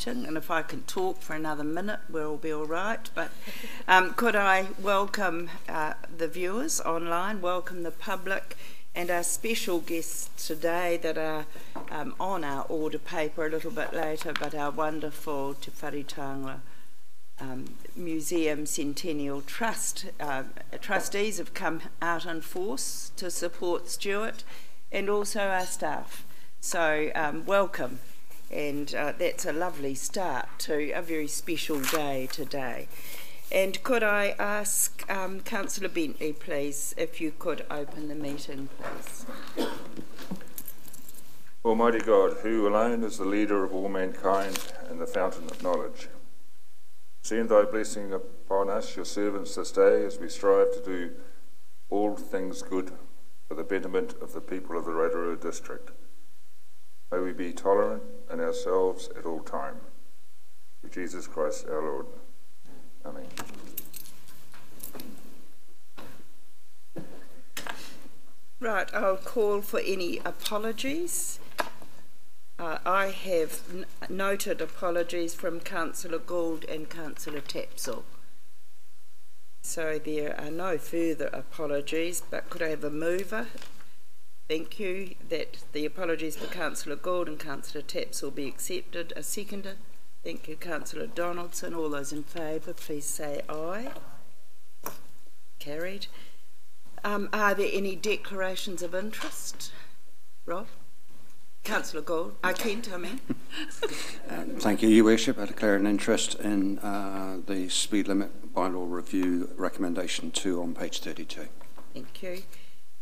And if I can talk for another minute, we'll be all right. But could I welcome the viewers online, welcome the public, and our special guests today that are on our order paper a little bit later, but our wonderful Te Wharetanga Museum Centennial Trust. Trustees have come out in force to support Stuart, and also our staff. So welcome. And that's a lovely start to a very special day today. And could I ask Councillor Bentley, please, if you could open the meeting, please. Almighty God, who alone is the leader of all mankind and the fountain of knowledge, send thy blessing upon us, your servants, this day, as we strive to do all things good for the betterment of the people of the Rotorua district. May we be tolerant in ourselves at all time. Through Jesus Christ our Lord. Amen. Right, I'll call for any apologies. I have noted apologies from Councillor Gould and Councillor Tapsell. So there are no further apologies, but could I have a mover? Thank you, that the apologies for Councillor Gould and Councillor Taps will be accepted. A seconder. Thank you, Councillor Donaldson. All those in favour, please say aye. Carried. Are there any declarations of interest? Rob? Councillor Gould. Kent, I mean. Thank you, Your Worship. I declare an interest in the speed limit bylaw review recommendation 2 on page 32. Thank you.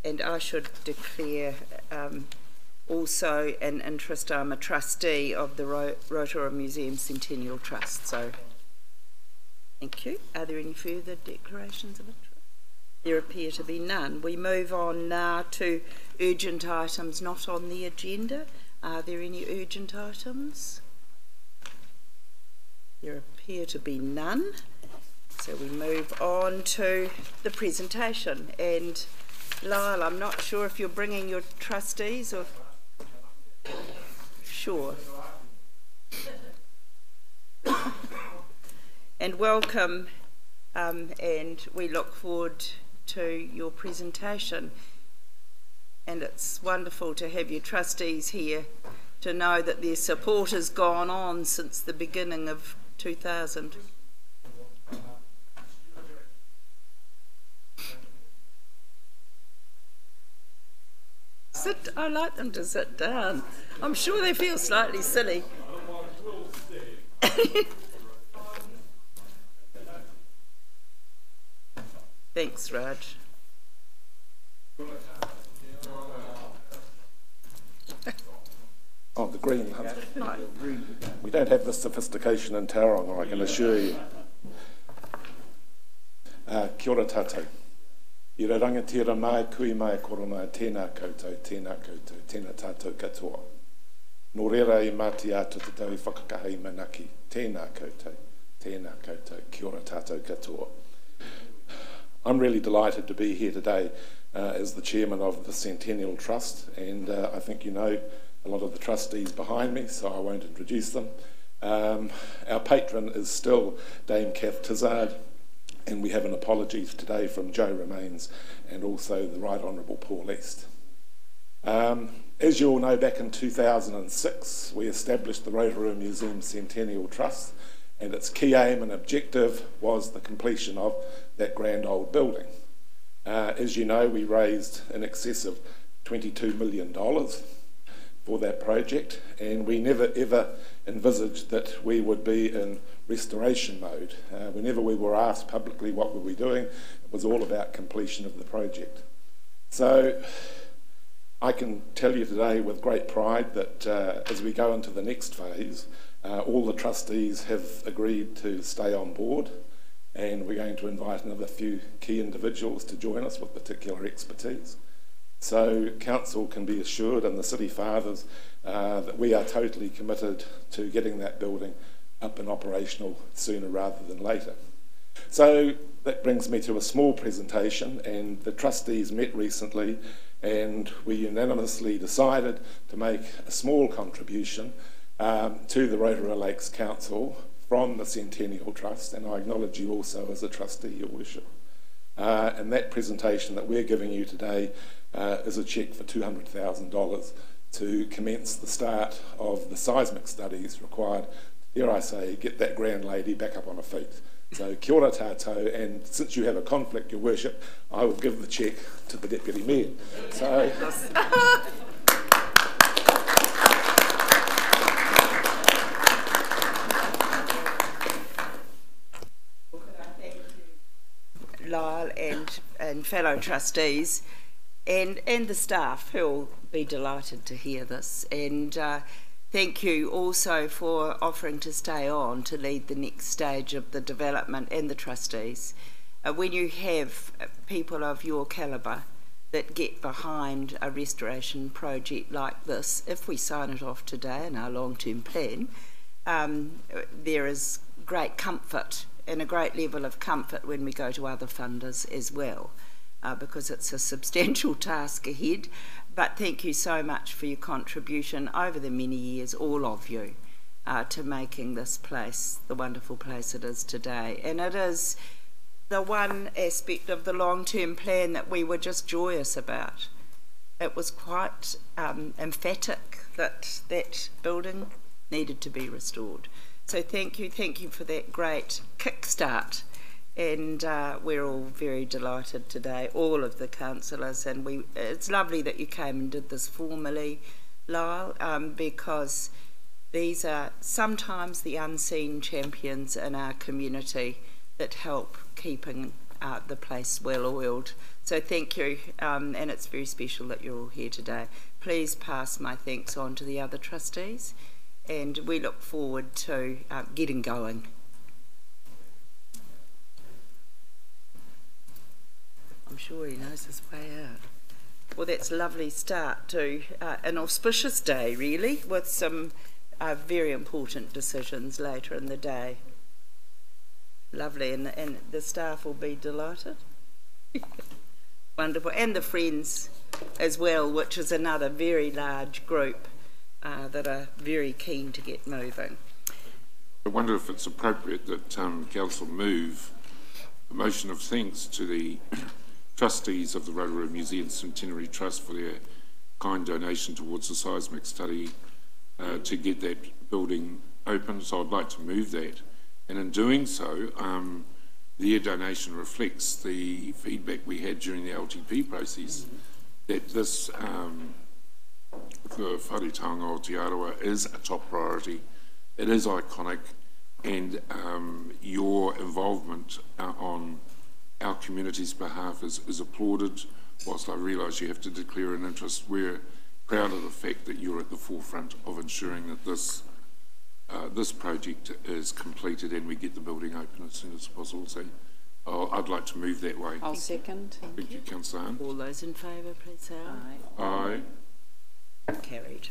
And I should declare also an interest. I'm a trustee of the Rotorua Museum Centennial Trust. So, thank you. Are there any further declarations of interest? There appear to be none. We move on now to urgent items not on the agenda. Are there any urgent items? There appear to be none. So we move on to the presentation. And Lyle, I'm not sure if you're bringing your trustees or... Sure. And welcome, and we look forward to your presentation. And it's wonderful to have your trustees here to know that their support has gone on since the beginning of 2000. I like them to sit down. I'm sure they feel slightly silly. Thanks, Raj. Oh, the green. We don't have this sophistication in Tauranga, I can assure you. Kia ora tātou. I ra rangatira mai, kui mai, koro mai, tēnā koutou, tēnā tātou katoa. Nō reira I māti atu te tau I whakakahei manaki, tēnā koutou, kia ora tātou katoa. I'm really delighted to be here today as the chairman of the Centennial Trust, and I think you know a lot of the trustees behind me, so I won't introduce them. Our patron is still Dame Kath Tizard, and we have an apology today from Joe Remains and also the Right Honourable Paul East. As you all know, back in 2006, we established the Rotorua Museum Centennial Trust, and its key aim and objective was the completion of that grand old building. As you know, we raised in excess of $22 million for that project, and we never ever envisaged that we would be in restoration mode. Whenever we were asked publicly what were we doing, it was all about completion of the project. So I can tell you today with great pride that as we go into the next phase, all the trustees have agreed to stay on board, and we're going to invite another few key individuals to join us with particular expertise. So council can be assured, and the city fathers, that we are totally committed to getting that building up and operational sooner rather than later. So that brings me to a small presentation, and the trustees met recently and we unanimously decided to make a small contribution to the Rotorua Lakes Council from the Centennial Trust, and I acknowledge you also as a trustee, Your Worship. And that presentation that we're giving you today is a cheque for $200,000 to commence the start of the seismic studies required, dare I say, get that grand lady back up on her feet. So kia ora tātou, and since you have a conflict, Your Worship, I will give the cheque to the Deputy Mayor. So. Lyle and fellow trustees and the staff who will be delighted to hear this, and thank you also for offering to stay on to lead the next stage of the development, and the trustees. When you have people of your calibre that get behind a restoration project like this, if we sign it off today in our long-term plan, there is great comfort and a great level of comfort when we go to other funders as well, because it's a substantial task ahead. But thank you so much for your contribution over the many years, all of you, to making this place the wonderful place it is today. And it is the one aspect of the long-term plan that we were just joyous about. It was quite emphatic that that building needed to be restored. So thank you for that great kickstart, and we're all very delighted today, all of the councillors, and it's lovely that you came and did this formally, Lyle, because these are sometimes the unseen champions in our community that help keeping the place well oiled. So thank you, and it's very special that you're all here today. Please pass my thanks on to the other trustees, and we look forward to getting going. I'm sure he knows his way out. Well, that's a lovely start to an auspicious day, really, with some very important decisions later in the day. Lovely, and the staff will be delighted. Wonderful, and the friends as well, which is another very large group that are very keen to get moving. I wonder if it's appropriate that Council move a motion of thanks to the trustees of the Rotorua Museum Centenary Trust for their kind donation towards the seismic study to get that building open. So I'd like to move that. And in doing so, their donation reflects the feedback we had during the LTP process, that this the wharetanga o Te Arawa is a top priority. It is iconic, and your involvement on our community's behalf is applauded. Whilst I realise you have to declare an interest, we're proud of the fact that you're at the forefront of ensuring that this this project is completed and we get the building open as soon as possible. So I'd like to move that way. I'll second. Thank you, Councillor Hunt. All those in favour, please say aye. Aye. Carried.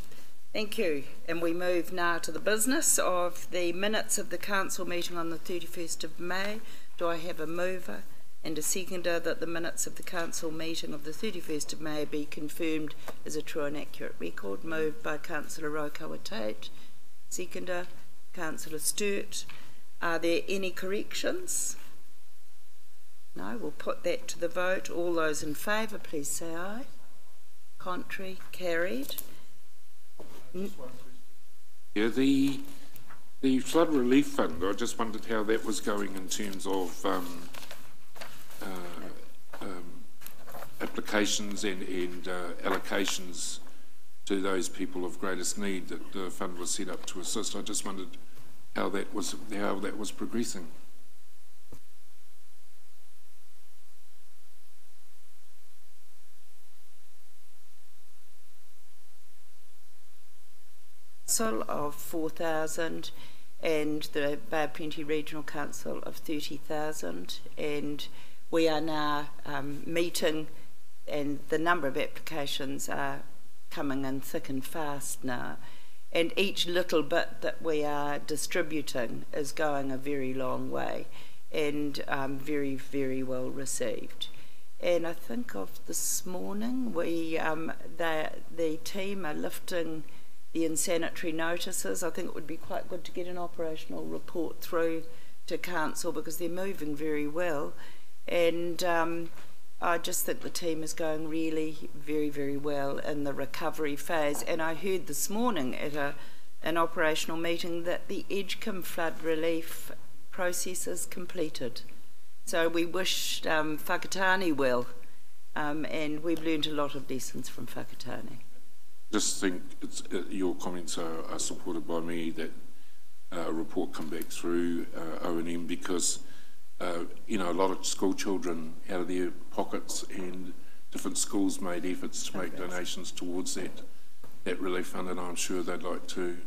Thank you. And we move now to the business of the minutes of the council meeting on the 31st of May. Do I have a mover and a seconder that the minutes of the council meeting of the 31st of May be confirmed as a true and accurate record? Moved by Councillor Rokawa Tate. Seconder, Councillor Sturt. Are there any corrections? No, we'll put that to the vote. All those in favour, please say aye. Contrary, carried. Yeah, the flood relief fund, I just wondered how that was going in terms of applications and allocations to those people of greatest need that the fund was set up to assist. I just wondered how that was progressing. Of 4,000 and the Bay of Plenty Regional Council of 30,000, and we are now meeting, and the number of applications are coming in thick and fast now, and each little bit that we are distributing is going a very long way, and very, very well received. And I think of this morning, we the team are lifting the insanitary notices. I think it would be quite good to get an operational report through to council because they're moving very well, and I just think the team is going really very, very well in the recovery phase. And I heard this morning at an operational meeting that the Edgecombe flood relief process is completed. So we wish Whakatane well, and we've learned a lot of lessons from Whakatane. Just think your comments are supported by me that a report come back through O&M because you know, a lot of school children out of their pockets, and different schools made efforts to make donations towards that relief fund, and I'm sure they'd like to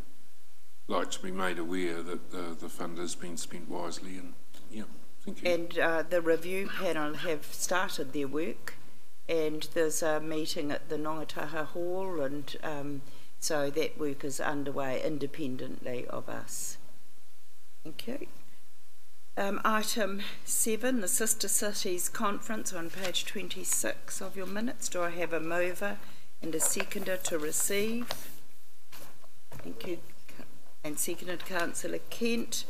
be made aware that the fund has been spent wisely. And yeah, thank you. And the review panel have started their work, and there's a meeting at the Nongataha Hall, and so that work is underway independently of us. Thank you. Item 7, the Sister Cities Conference on page 26 of your minutes. Do I have a mover and a seconder to receive? Thank you. And seconded Councillor Kent.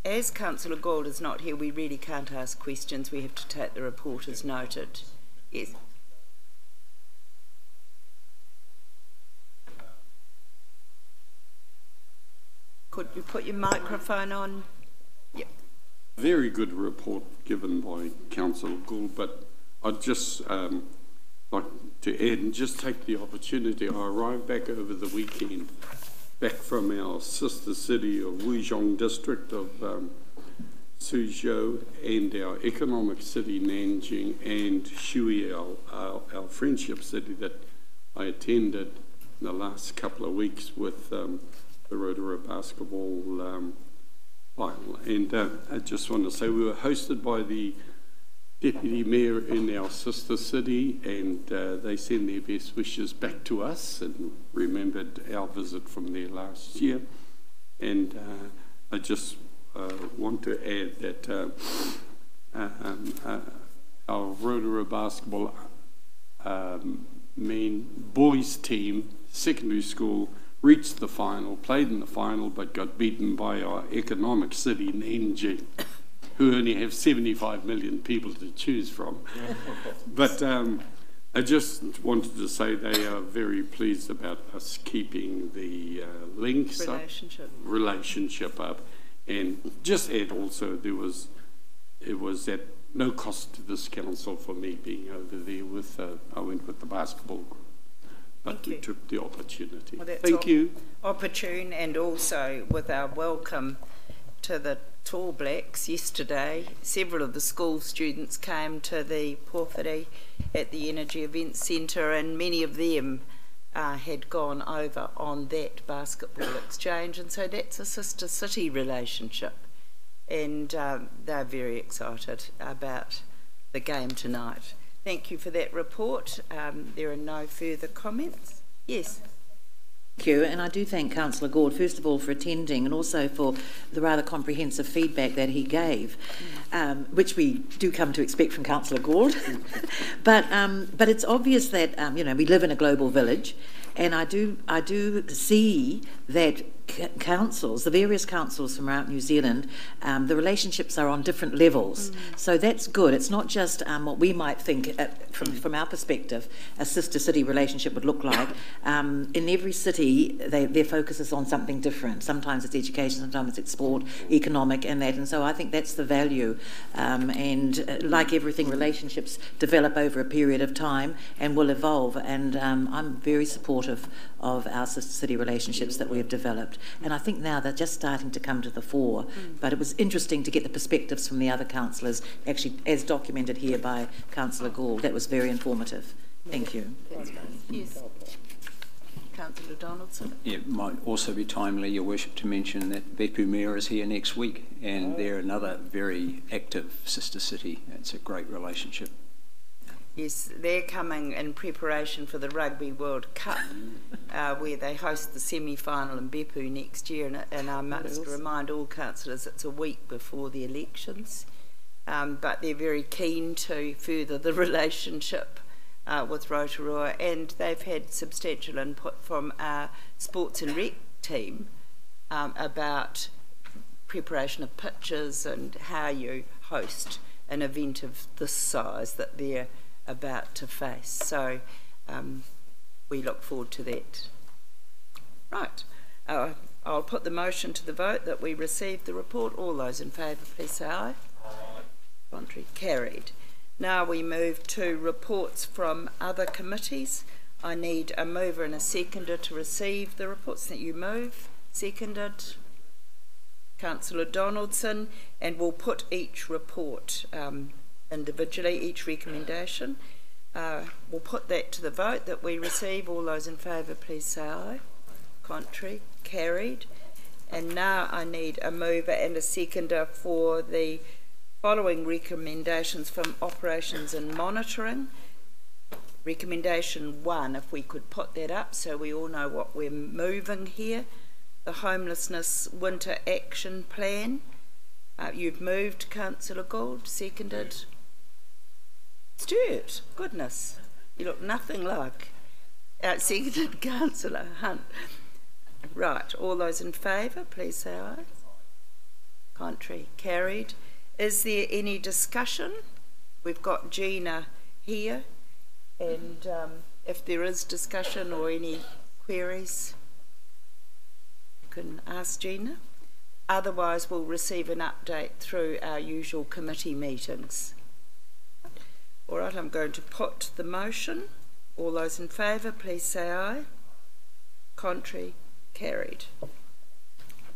As Councillor Gould is not here, we really can't ask questions. We have to take the report as noted. Yes. Could you put your microphone on? Yep. Very good report given by Councillor Gould, but I'd just like to add and just take the opportunity. I arrived back over the weekend, back from our sister city of Wuzhong district of Suzhou, and our economic city Nanjing, and Shui, our friendship city that I attended in the last couple of weeks with the Rotorua basketball final. And I just want to say we were hosted by the Deputy Mayor in our sister city, and they send their best wishes back to us and remembered our visit from there last year. And I just want to add that our Rotorua basketball boys team, secondary school, reached the final, played in the final, but got beaten by our economic city, Nanjing, who only have 75 million people to choose from. But I just wanted to say they are very pleased about us keeping the links relationship up. And just add also, it was at no cost to this council for me being over there with, I went with the basketball group. But we took the opportunity. Well, thank you. Opportune, and also with our welcome to the Tall Blacks yesterday, several of the school students came to the pōwhiri at the Energy Events Centre, and many of them had gone over on that basketball exchange, and so that's a sister city relationship, and they're very excited about the game tonight. Thank you for that report. There are no further comments. Yes. Thank you, and I do thank Councillor Gould, first of all, for attending, and also for the rather comprehensive feedback that he gave, which we do come to expect from Councillor Gould. but it's obvious that you know, we live in a global village, and I do see that councils, the various councils from around New Zealand, the relationships are on different levels. So that's good. It's not just what we might think from our perspective a sister city relationship would look like. In every city, their focus is on something different. Sometimes it's education, sometimes it's sport, economic, and that. And so I think that's the value. And like everything, relationships develop over a period of time and will evolve. And I'm very supportive of our sister city relationships that we have developed. And I think now they're just starting to come to the fore. But it was interesting to get the perspectives from the other councillors, actually as documented here by Councillor Gould. That was very informative. Thank you. Yes. Councillor Donaldson. Yeah, it might also be timely, Your Worship, to mention that Beppu Mayor is here next week, and they're another very active sister city. It's a great relationship. Yes, they're coming in preparation for the Rugby World Cup, where they host the semi-final in Beppu next year, and I must remind all councillors it's a week before the elections, but they're very keen to further the relationship with Rotorua, and they've had substantial input from our sports and rec team about preparation of pitches and how you host an event of this size that they're about to face. So we look forward to that. Right. I'll put the motion to the vote that we receive the report. All those in favour, please say aye. Contrary, carried. Now we move to reports from other committees. I need a mover and a seconder to receive the reports. That you move. Seconded. Councillor Donaldson, and we'll put each report individually, each recommendation. We'll put that to the vote that we receive. All those in favour, please say aye. Contrary, carried. And now I need a mover and a seconder for the following recommendations from Operations and Monitoring. Recommendation 1, if we could put that up so we all know what we're moving here. The Homelessness Winter Action Plan. You've moved, Councillor Gould, seconded. Stuart, goodness, you look nothing like. Seconded, Councillor Hunt. Right, all those in favour, please say aye. Contrary, carried. Is there any discussion? We've got Gina here, and if there is discussion or any queries, you can ask Gina. Otherwise, we'll receive an update through our usual committee meetings. All right, I'm going to put the motion. All those in favour, please say aye. Contrary, carried.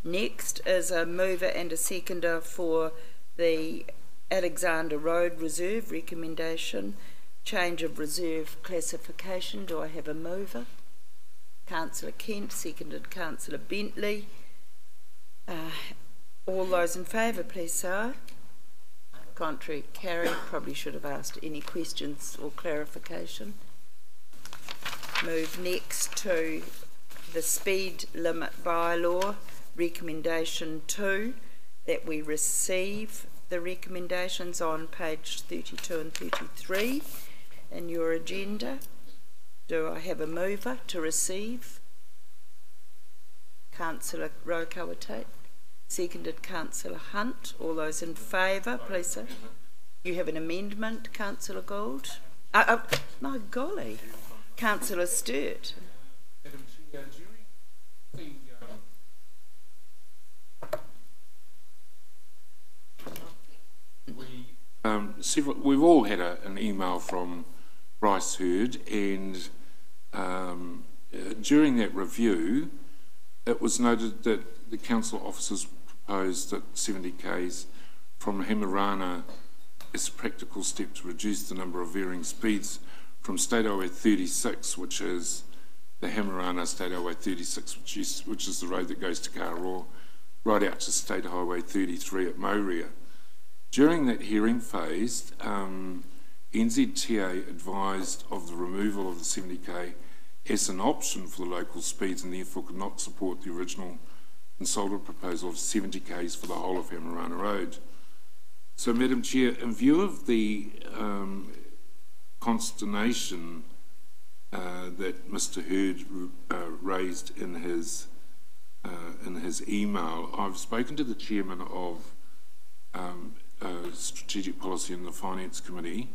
Next is a mover and a seconder for the Alexander Road Reserve recommendation, change of reserve classification. Do I have a mover? Councillor Kent, seconded Councillor Bentley. All those in favour, please say aye. Contrary, carried. Probably should have asked any questions or clarification. Move next to the speed limit bylaw, recommendation 2, that we receive the recommendations on page 32 and 33 in your agenda. Do I have a mover to receive? Councillor Rotorua, seconded Councillor Hunt. All those in favour, please say. You have an amendment, Councillor Gould? My golly. Councillor Sturt. Madam Chair, during the we've all had an email from Bryce Hurd, and during that review it was noted that the council officers proposed that 70 k's from Hemarana is a practical step to reduce the number of varying speeds from State Highway 36, which is the Hemarana State Highway 36, which is the road that goes to Karoa, right out to State Highway 33 at Mauria. During that hearing phase, NZTA advised of the removal of the 70k as an option for the local speeds, and therefore could not support the original consulted proposal of 70k's for the whole of Hemarana Road. So, Madam Chair, in view of the consternation that Mr. Hurd raised in his email, I've spoken to the chairman of Strategic Policy in the Finance Committee,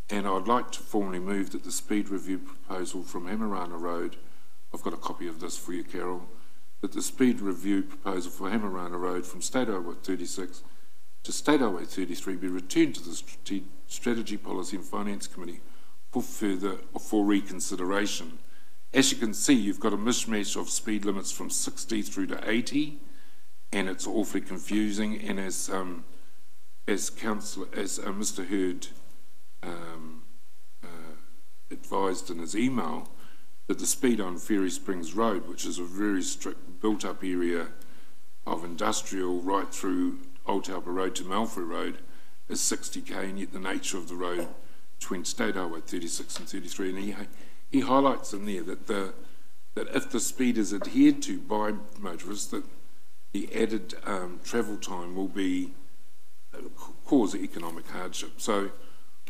and I'd like to formally move that the speed review proposal from Hemarana Road, I've got a copy of this for you, Carol, that the speed review proposal for Hemarana Road from State Highway 36 to State Highway 33 be returned to the Strategy Policy and Finance Committee for reconsideration. As you can see, you've got a mishmash of speed limits from 60 through to 80, and it's awfully confusing. And as Mr. Hurd advised in his email, that the speed on Ferry Springs Road, which is a very strict built-up area of industrial right through Old Taupo Road to Malfrey Road, is 60k, and yet the nature of the road between State Highway 36 and 33, and he highlights in there that if the speed is adhered to by motorists, that the added travel time will be cause economic hardship. So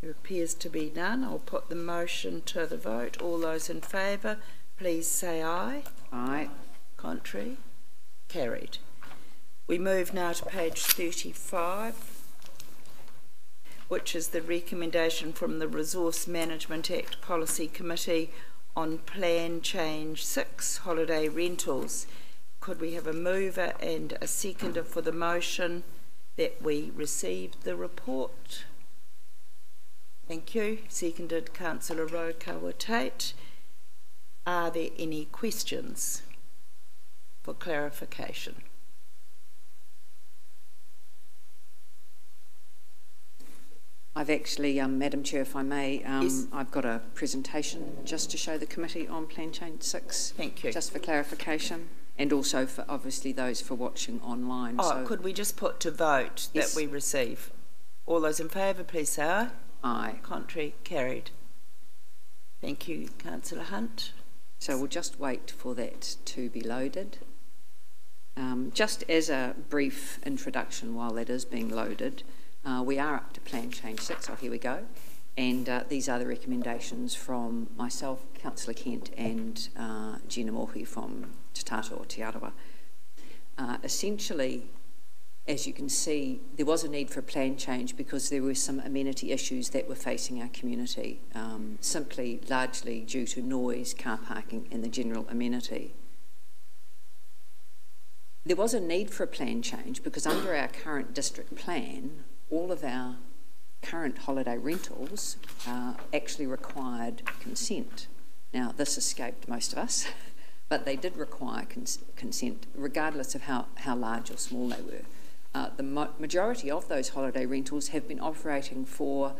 There appears to be none. I'll put the motion to the vote. All those in favour, please say aye. Aye. Contrary? Carried. We move now to page 35, which is the recommendation from the Resource Management Act Policy Committee on Plan Change 6, holiday rentals. Could we have a mover and a seconder for the motion that we received the report? Thank you. Seconded Councillor Rotorua Tate. Are there any questions for clarification? I've actually, Madam Chair, if I may, Yes. I've got a presentation just to show the committee on Plan Change 6. Thank you. Just for clarification, and also for obviously those for watching online. Oh, so could we just put to vote Yes. that we receive? All those in favour, please say aye. aye. Contrary? Carried. Thank you, Councillor Hunt. So we'll just wait for that to be loaded. Just as a brief introduction while that is being loaded, we are up to Plan Change 6, here we go, and these are the recommendations from myself, Councillor Kent and Gina Mohi from Te Tato o Te Arawa. Essentially, as you can see, there was a need for a plan change because there were some amenity issues that were facing our community, simply largely due to noise, car parking and the general amenity. There was a need for a plan change because under our current district plan, all of our current holiday rentals actually required consent. Now, this escaped most of us, but they did require consent, regardless of how large or small they were. The majority of those holiday rentals have been operating for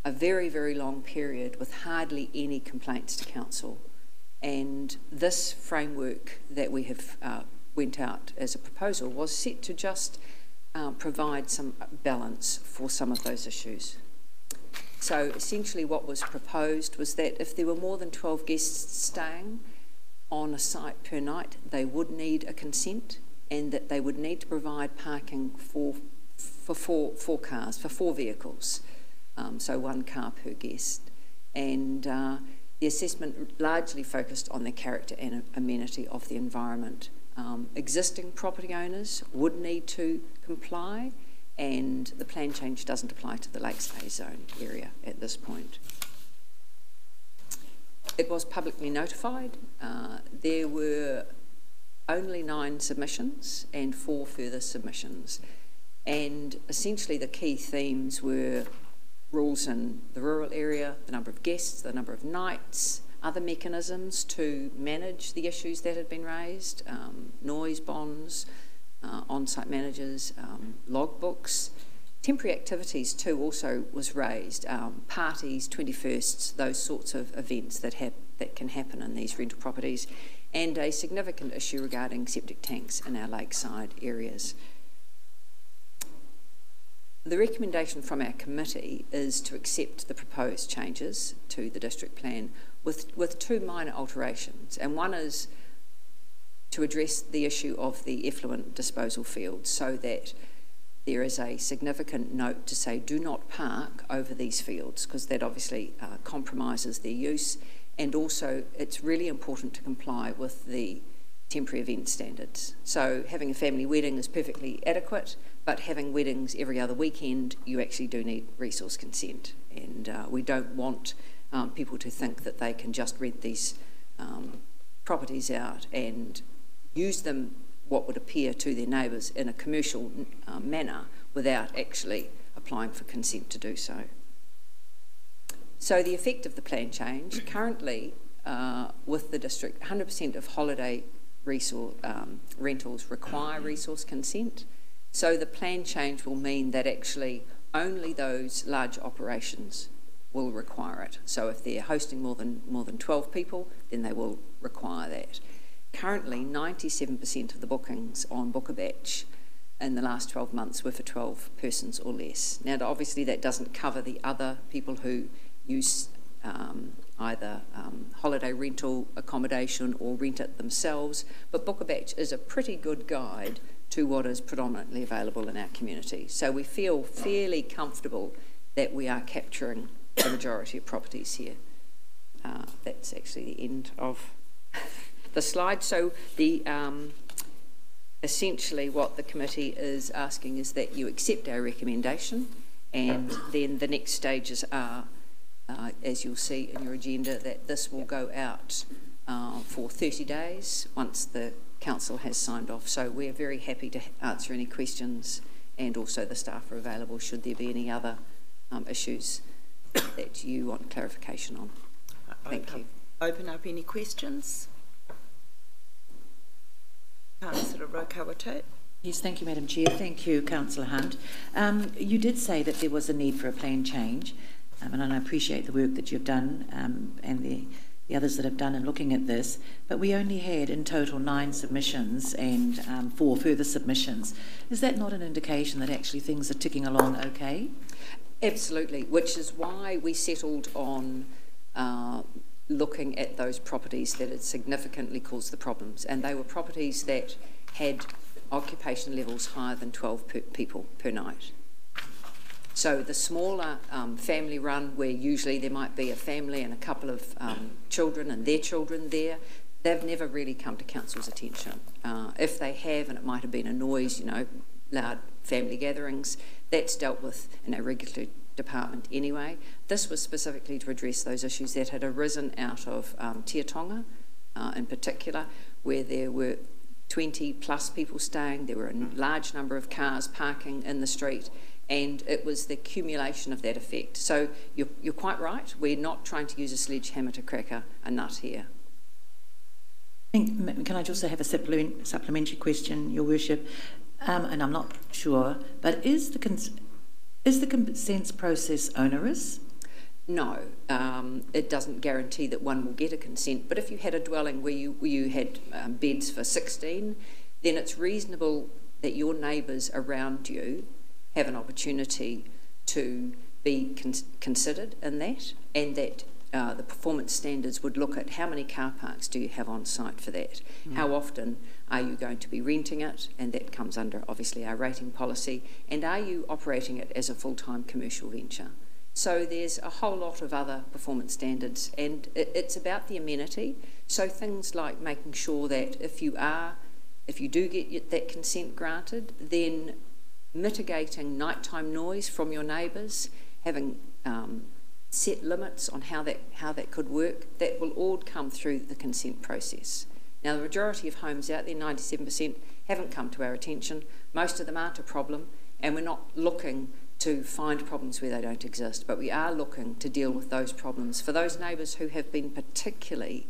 a very, very long period with hardly any complaints to council. And this framework that we have went out as a proposal was set to just provide some balance for some of those issues. So essentially what was proposed was that if there were more than 12 guests staying on a site per night, they would need a consent, and that they would need to provide parking for four cars, for 4 vehicles, so 1 car per guest. And the assessment largely focused on the character and amenity of the environment. Existing property owners would need to comply, and the plan change doesn't apply to the Lakes Bay Zone area at this point. It was publicly notified. There were only 9 submissions and 4 further submissions, and essentially the key themes were rules in the rural area, the number of guests, the number of nights, other mechanisms to manage the issues that had been raised, noise bonds, on-site managers, logbooks. Temporary activities too also was raised, parties, 21sts, those sorts of events that can happen in these rental properties, and a significant issue regarding septic tanks in our lakeside areas. The recommendation from our committee is to accept the proposed changes to the district plan with 2 minor alterations, and one is to address the issue of the effluent disposal fields so that there is a significant note to say do not park over these fields, because that obviously compromises their use, and also it's really important to comply with the temporary event standards. So having a family wedding is perfectly adequate, but having weddings every other weekend, you actually do need resource consent, and we don't want people to think that they can just rent these properties out and use them, what would appear to their neighbours, in a commercial manner without actually applying for consent to do so. So the effect of the plan change, currently with the district, 100% of holiday rentals require resource consent. So the plan change will mean that actually only those large operations will require it. So if they're hosting more than 12 people, then they will require that. Currently, 97% of the bookings on Book a Batch in the last 12 months were for 12 persons or less. Now, obviously, that doesn't cover the other people who use either holiday rental accommodation or rent it themselves, but Book a Batch is a pretty good guide to what is predominantly available in our community. So we feel fairly comfortable that we are capturing the majority of properties here. That's actually the end of the slide. So the essentially what the committee is asking is that you accept our recommendation, and then the next stages are, as you'll see in your agenda, that this will go out for 30 days once the council has signed off. So we're very happy to answer any questions, and also the staff are available should there be any other issues that you want clarification on. Thank you. Open up any questions. Councillor Rokawate. Yes, thank you, Madam Chair. Thank you, Councillor Hunt. You did say that there was a need for a plan change, and I appreciate the work that you've done and the others that have done in looking at this, but we only had in total 9 submissions and 4 further submissions. Is that not an indication that actually things are ticking along okay? Absolutely, which is why we settled on looking at those properties that had significantly caused the problems, and they were properties that had occupation levels higher than 12 people per night. So the smaller family run, where usually there might be a family and a couple of children and their children there, they've never really come to council's attention. If they have, and it might have been a noise, you know, loud family gatherings, that's dealt with in our regulatory department anyway. This was specifically to address those issues that had arisen out of Tionga in particular, where there were 20 plus people staying, there were a large number of cars parking in the street, and it was the accumulation of that effect. So you're quite right, we're not trying to use a sledgehammer to crack a nut here. Can I also have a supplementary question, Your Worship? And I'm not sure, but is the consent process onerous? No, it doesn't guarantee that one will get a consent, but if you had a dwelling where you had beds for 16, then it's reasonable that your neighbours around you have an opportunity to be considered in that, and that the performance standards would look at how many car parks do you have on site for that, how often are you going to be renting it, and that comes under obviously our rating policy, and are you operating it as a full-time commercial venture. So there's a whole lot of other performance standards, and it's about the amenity. So things like making sure that if you do get that consent granted, then mitigating nighttime noise from your neighbours, having set limits on how that could work, that will all come through the consent process. Now, the majority of homes out there, 97%, haven't come to our attention. Most of them aren't a problem, and we're not looking to find problems where they don't exist, but we are looking to deal with those problems for those neighbours who have been particularly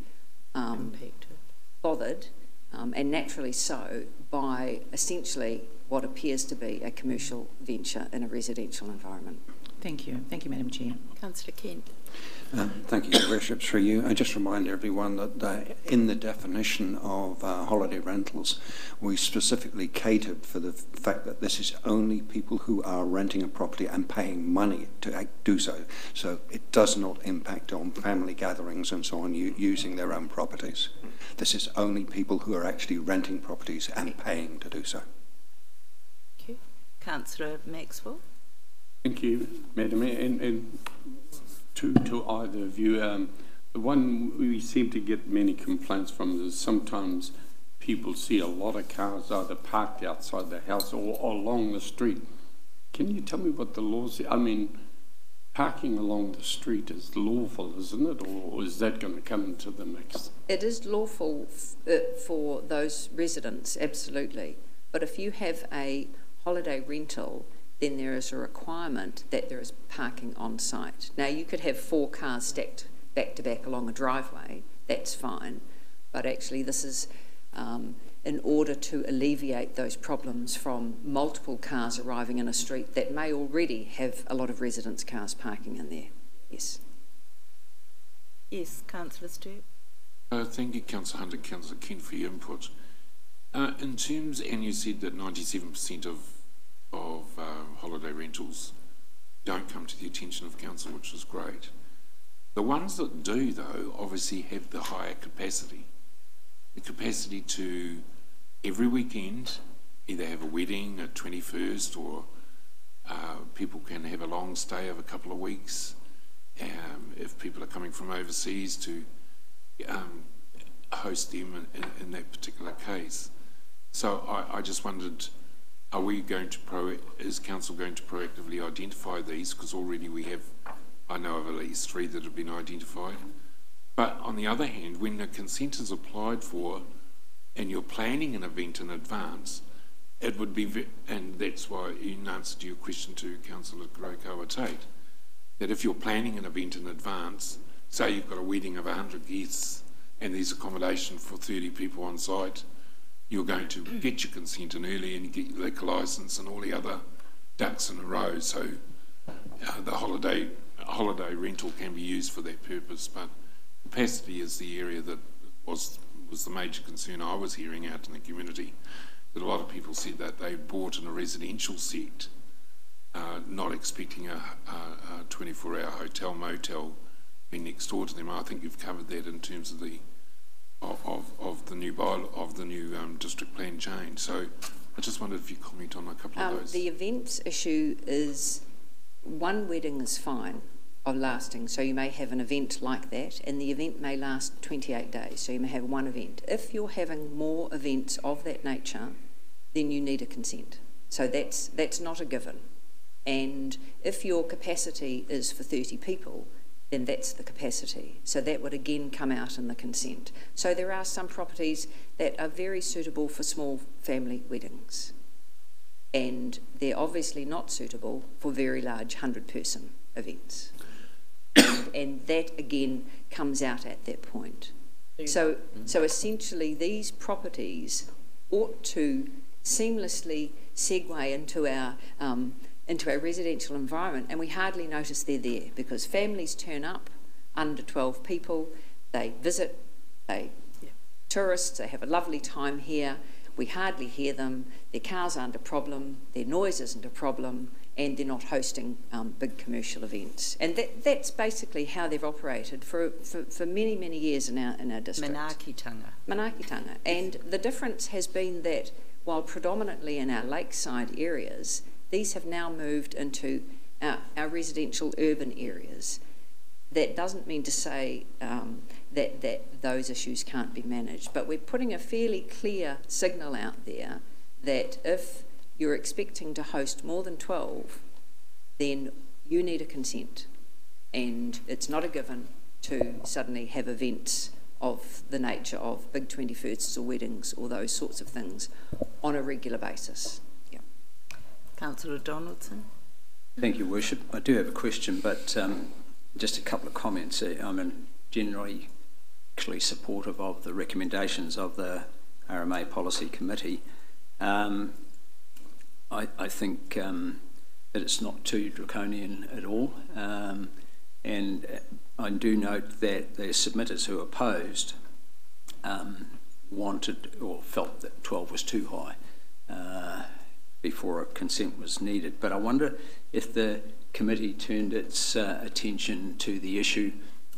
bothered, and naturally so, by essentially what appears to be a commercial venture in a residential environment. Thank you. Thank you, Madam Chair. Councillor Kent. Thank you, Your Worship. Through you, I just remind everyone that in the definition of holiday rentals, we specifically catered for the fact that this is only people who are renting a property and paying money to do so. So it does not impact on family gatherings and so on using their own properties. This is only people who are actually renting properties and paying to do so. Thank you. Councillor Maxwell. Thank you, Madam, and to either of you. The one we seem to get many complaints from is sometimes people see a lot of cars either parked outside the house or along the street. Can you tell me what the law says? I mean, parking along the street is lawful, isn't it, or is that going to come into the mix? It is lawful for those residents, absolutely. But if you have a holiday rental, then there is a requirement that there is parking on site. Now, you could have 4 cars stacked back to back along a driveway, that's fine, but actually this is in order to alleviate those problems from multiple cars arriving in a street that may already have a lot of residents' cars parking in there. Yes. Yes, Councillor Stewart. Thank you, Councillor Hunt and Councillor Kent, for your input. In terms, and you said that 97% of holiday rentals don't come to the attention of council, which is great. The ones that do, though, obviously have the higher capacity. The capacity to, every weekend, either have a wedding, a 21st, or people can have a long stay of a couple of weeks. if people are coming from overseas to host them in that particular case. So I just wondered, are we going to is Council going to proactively identify these? Because already we have, I know of at least 3 that have been identified. But on the other hand, when the consent is applied for and you're planning an event in advance, it would be, and that's why in answer to your question to Councillor Kurokawa Tate, that if you're planning an event in advance, say you've got a wedding of 100 guests and there's accommodation for 30 people on site, you're going to get your consent in early and you get your liquor licence and all the other ducks in a row. So the holiday rental can be used for that purpose, but capacity is the area that was the major concern I was hearing out in the community, that a lot of people said that they bought in a residential set, not expecting a 24-hour hotel motel being next door to them. I think you've covered that in terms of the new bylaw, of the new district plan change. So I just wondered if you comment on a couple of those. The events issue is, one wedding is fine of lasting, so you may have an event like that and the event may last 28 days, so you may have one event. If you're having more events of that nature, then you need a consent. So that's not a given. And if your capacity is for 30 people, then that's the capacity. So that would again come out in the consent. So there are some properties that are very suitable for small family weddings, and they're obviously not suitable for very large 100-person events. And that again comes out at that point. So essentially these properties ought to seamlessly segue into our residential environment, and we hardly notice they're there because families turn up, under 12 people, they visit, tourists, they have a lovely time here, we hardly hear them, their cars aren't a problem, their noise isn't a problem, and they're not hosting big commercial events. And that's basically how they've operated for many, many years in our district. Manaakitanga. And the difference has been that while predominantly in our lakeside areas, these have now moved into our residential urban areas. That doesn't mean to say that those issues can't be managed, but we're putting a fairly clear signal out there that if you're expecting to host more than 12, then you need a consent. And it's not a given to suddenly have events of the nature of big 21sts or weddings or those sorts of things on a regular basis. Yeah. Councillor Donaldson. Thank you, Worship. I do have a question, but just a couple of comments. I'm generally actually supportive of the recommendations of the RMA Policy Committee. I think that it's not too draconian at all, and I do note that the submitters who opposed wanted or felt that 12 was too high before a consent was needed. But I wonder if the committee turned its attention to the issue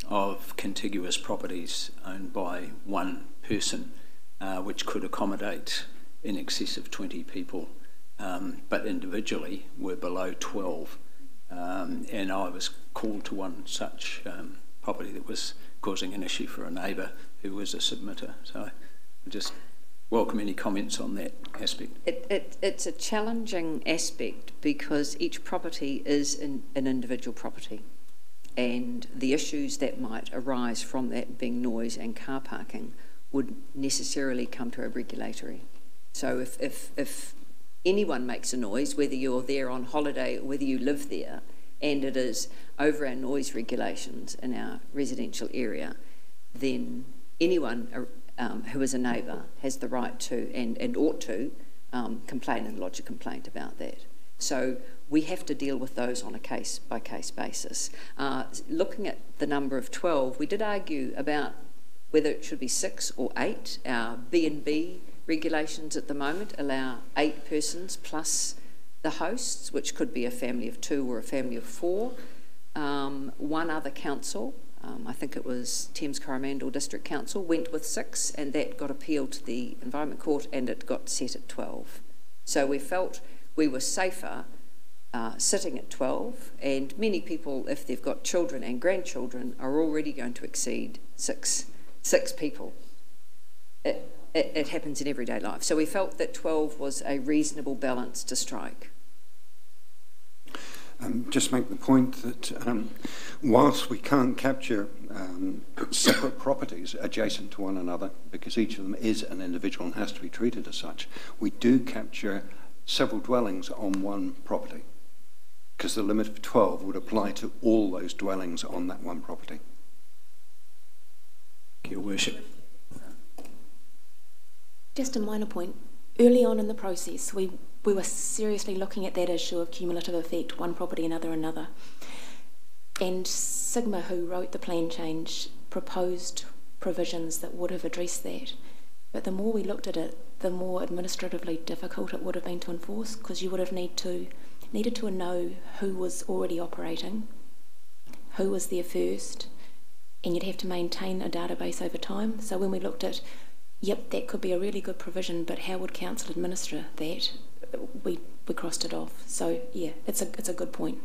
of contiguous properties owned by one person, which could accommodate in excess of 20 people, but individually were below 12. And I was called to one such property that was causing an issue for a neighbour who was a submitter. So I just welcome any comments on that aspect. It's a challenging aspect because each property is an individual property, and the issues that might arise from that, being noise and car parking, would necessarily come to a regulatory. So if anyone makes a noise, whether you're there on holiday or whether you live there, and it is over our noise regulations in our residential area, then anyone who is a neighbour has the right to and ought to complain and lodge a complaint about that. So we have to deal with those on a case-by-case basis. Looking at the number of 12, we did argue about whether it should be 6 or 8. Our B&B regulations at the moment allow 8 persons plus the hosts, which could be a family of 2 or a family of 4. One other council, I think it was Thames Coromandel District Council, went with 6, and that got appealed to the Environment Court and it got set at 12. So we felt we were safer sitting at 12, and many people, if they've got children and grandchildren, are already going to exceed six people. It happens in everyday life. So we felt that 12 was a reasonable balance to strike. Just make the point that whilst we can't capture separate properties adjacent to one another, because each of them is an individual and has to be treated as such, we do capture several dwellings on one property, because the limit of 12 would apply to all those dwellings on that one property. Your Worship. Just a minor point. Early on in the process, we were seriously looking at that issue of cumulative effect, one property, another. And Sigma, who wrote the plan change, proposed provisions that would have addressed that. But the more we looked at it, the more administratively difficult it would have been to enforce, because you would have needed to know who was already operating, who was there first, and you'd have to maintain a database over time. So when we looked at, yep, that could be a really good provision, but how would council administer that? We crossed it off. So yeah, it's a good point.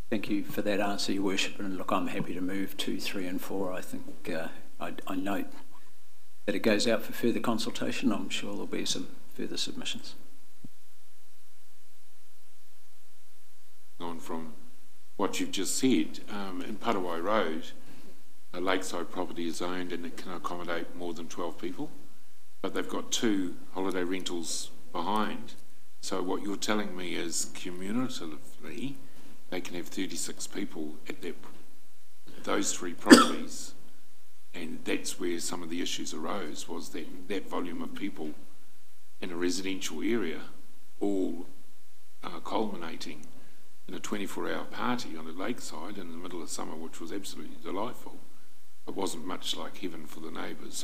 Thank you for that answer, Your Worship. And look, I'm happy to move 2, 3 and 4. I think I note that it goes out for further consultation. I'm sure there'll be some further submissions. On from what you've just said, in Patawai Road, a lakeside property is owned and it can accommodate more than 12 people, but they've got 2 holiday rentals behind. So what you're telling me is cumulatively they can have 36 people at those 3 properties, and that's where some of the issues arose, was that volume of people in a residential area all culminating in a 24-hour party on a lakeside in the middle of summer, which was absolutely delightful. It wasn't much like heaven for the neighbours.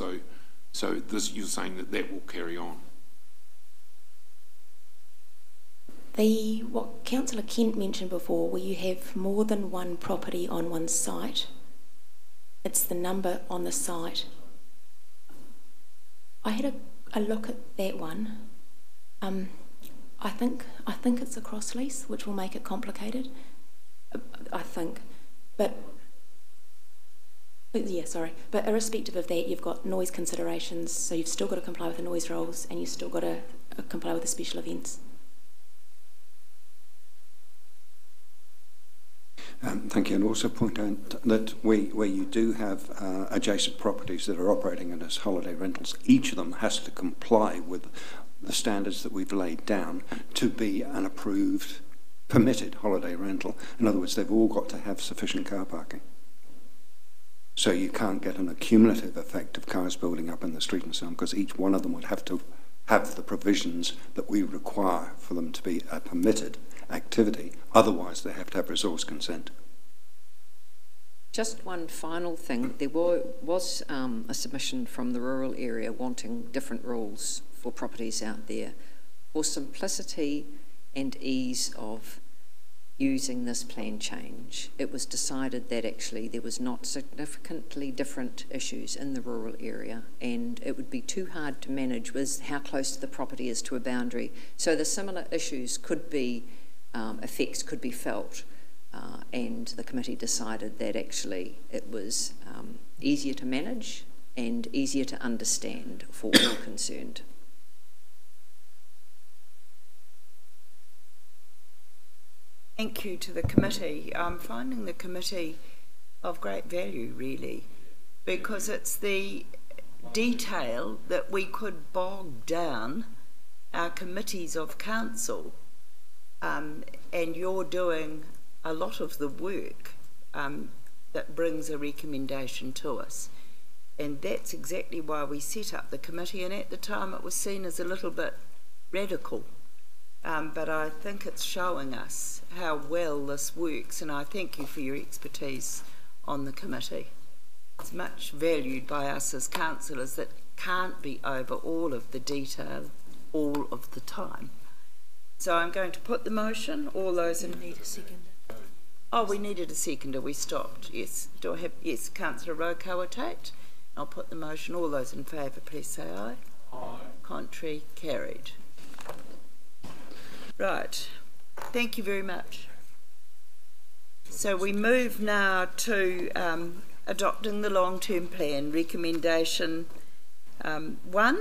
So this, you're saying that will carry on? What Councillor Kent mentioned before, where you have more than one property on one site, it's the number on the site. I had a look at that one. I think it's a cross lease, which will make it complicated. I think, but yeah, sorry. But irrespective of that, you've got noise considerations, so you've still got to comply with the noise rules, and you've still got to comply with the special events. Thank you, and also point out that where you do have adjacent properties that are operating as holiday rentals, each of them has to comply with the standards that we've laid down to be an approved, permitted holiday rental. In other words, they've all got to have sufficient car parking. So you can't get an accumulative effect of cars building up in the street and so on, because each one of them would have to have the provisions that we require for them to be a permitted activity. Otherwise, they have to have resource consent. Just one final thing. There was a submission from the rural area wanting different rules for properties out there. For simplicity and ease of using this plan change, it was decided that actually there was not significantly different issues in the rural area, and it would be too hard to manage with how close the property is to a boundary. So the similar issues could be, effects could be felt, and the committee decided that actually it was easier to manage and easier to understand for all concerned. Thank you to the committee. I'm finding the committee of great value, really, because it's the detail that we could bog down our committees of council, and you're doing a lot of the work that brings a recommendation to us. And that's exactly why we set up the committee, and at the time it was seen as a little bit radical. But I think it's showing us how well this works, and I thank you for your expertise on the committee. It's much valued by us as councillors that can't be over all of the detail all of the time. So I'm going to put the motion. All those in... Need a seconder. Oh, we needed a seconder. We stopped. Yes. Do I have... Yes, Councillor Rotorua. I'll put the motion. All those in favour, please say aye. Aye. Contrary, carried. Right. Thank you very much. So we move now to adopting the long-term plan, recommendation 1,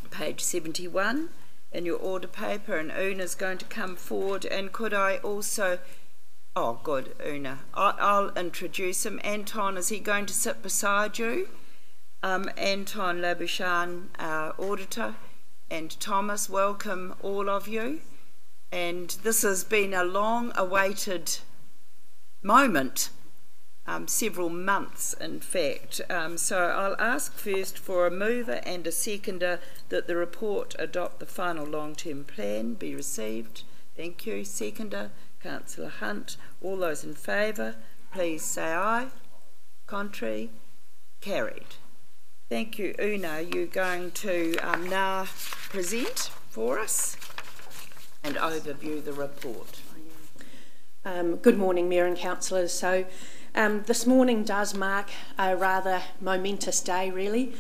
page 71 in your order paper, and Una's going to come forward. And could I also, oh good, Una, I'll introduce him. Anton, is he going to sit beside you? Anton Labuschagne, our auditor, and Thomas, welcome all of you. And this has been a long-awaited moment, several months in fact. So I'll ask first for a mover and a seconder that the report adopt the final long-term plan be received. Thank you. Seconder, Councillor Hunt. All those in favour, please say aye. Contrary? Carried. Thank you. Una, you're going to now present for us and overview the report. Good morning, Mayor and Councillors. So this morning does mark a rather momentous day, really,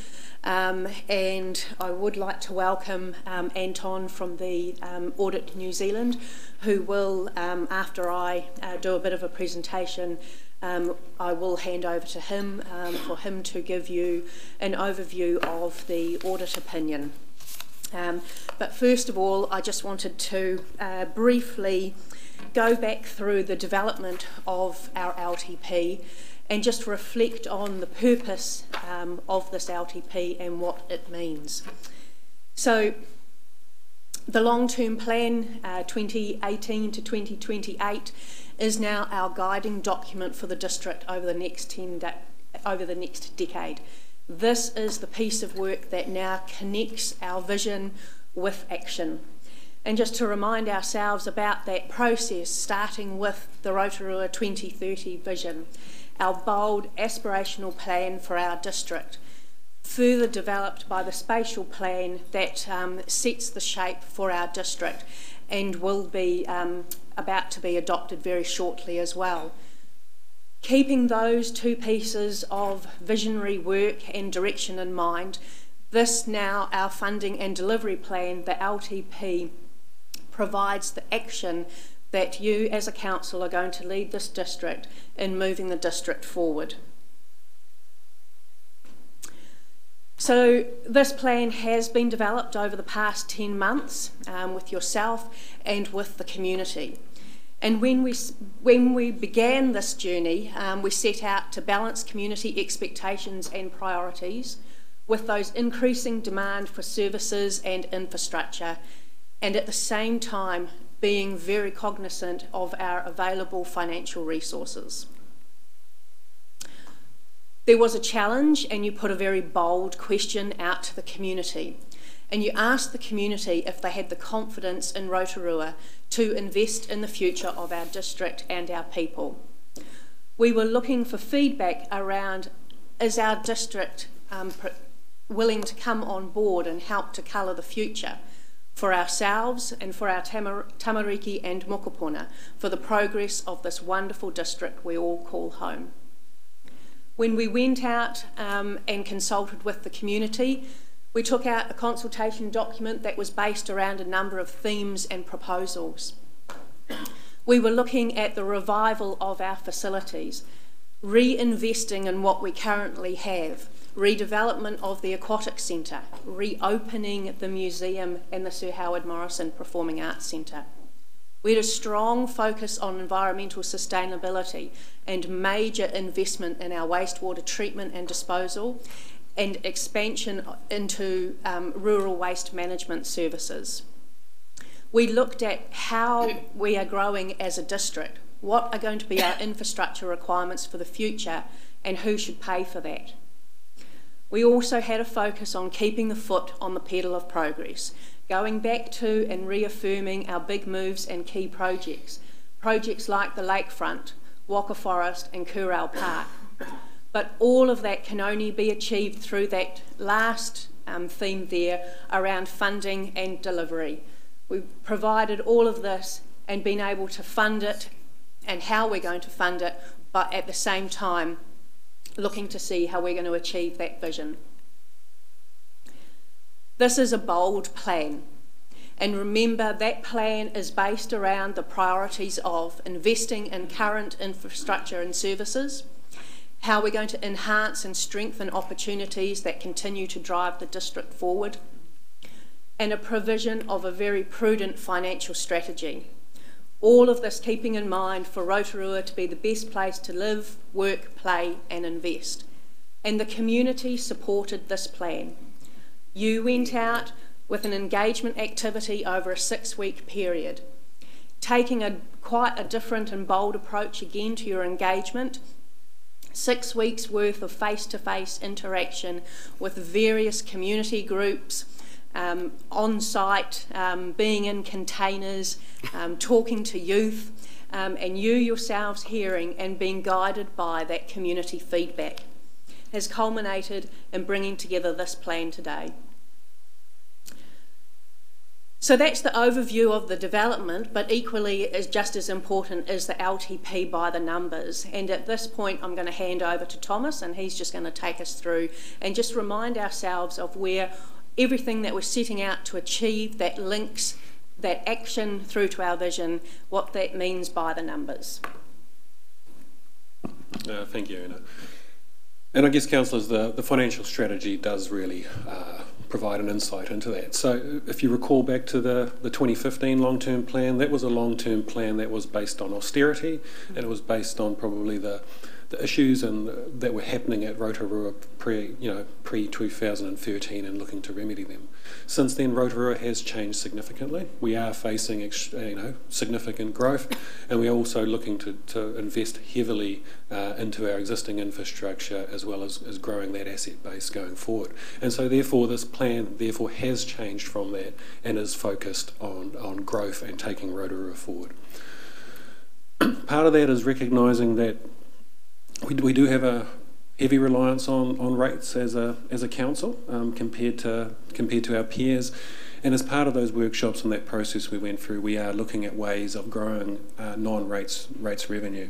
and I would like to welcome Anton from the Audit New Zealand, who will, after I do a bit of a presentation, I will hand over to him for him to give you an overview of the audit opinion. But first of all, I just wanted to briefly go back through the development of our LTP and just reflect on the purpose of this LTP and what it means. So the long-term plan 2018 to 2028 is now our guiding document for the district over the next decade. This is the piece of work that now connects our vision with action. And just to remind ourselves about that process, starting with the Rotorua 2030 vision, our bold aspirational plan for our district, further developed by the spatial plan that sets the shape for our district and will be about to be adopted very shortly as well. Keeping those two pieces of visionary work and direction in mind, this now, our funding and delivery plan, the LTP, provides the action that you as a council are going to lead this district in moving the district forward. So this plan has been developed over the past 10 months with yourself and with the community. And when we began this journey, we set out to balance community expectations and priorities with those increasing demand for services and infrastructure, and at the same time being very cognizant of our available financial resources. There was a challenge, and you put a very bold question out to the community. And you asked the community if they had the confidence in Rotorua to invest in the future of our district and our people. We were looking for feedback around, is our district willing to come on board and help to colour the future for ourselves and for our tamariki and mokopuna, for the progress of this wonderful district we all call home. When we went out and consulted with the community, we took out a consultation document that was based around a number of themes and proposals. We were looking at the revival of our facilities, reinvesting in what we currently have, redevelopment of the Aquatic Centre, reopening the museum and the Sir Howard Morrison Performing Arts Centre. We had a strong focus on environmental sustainability and major investment in our wastewater treatment and disposal, and expansion into rural waste management services. We looked at how we are growing as a district, what are going to be our infrastructure requirements for the future, and who should pay for that. We also had a focus on keeping the foot on the pedal of progress, going back to and reaffirming our big moves and key projects like the lakefront, Waka Forest and Kurau Park. But all of that can only be achieved through that last theme there around funding and delivery. We've provided all of this and been able to fund it and how we're going to fund it, but at the same time looking to see how we're going to achieve that vision. This is a bold plan, And remember, that plan is based around the priorities of investing in current infrastructure and services, how we're going to enhance and strengthen opportunities that continue to drive the district forward, and a provision of a very prudent financial strategy. All of this keeping in mind for Rotorua to be the best place to live, work, play and invest. And the community supported this plan. You went out with an engagement activity over a 6-week period, taking quite a different and bold approach again to your engagement. 6 weeks worth of face-to-face interaction with various community groups, on site, being in containers, talking to youth, and you yourselves hearing and being guided by that community feedback has culminated in bringing together this plan today. So that's the overview of the development, but equally just as important is the LTP by the numbers. And at this point, I'm going to hand over to Thomas, and he's just going to take us through and just remind ourselves of where everything that we're setting out to achieve that links that action through to our vision, what that means by the numbers. Thank you, Una. And I guess, councillors, the financial strategy does really provide an insight into that. So if you recall back to the 2015 long-term plan, that was a long-term plan that was based on austerity, and it was based on probably the issues that were happening at Rotorua pre-2013 and looking to remedy them. Since then, Rotorua has changed significantly. We are facing significant growth, and we are also looking to invest heavily into our existing infrastructure as well as growing that asset base going forward. And so therefore this plan has changed from that and is focused on growth and taking Rotorua forward. Part of that is recognising that we do have a heavy reliance on rates as a council compared to our peers, and as part of those workshops and that process we went through, we are looking at ways of growing non-rates revenue.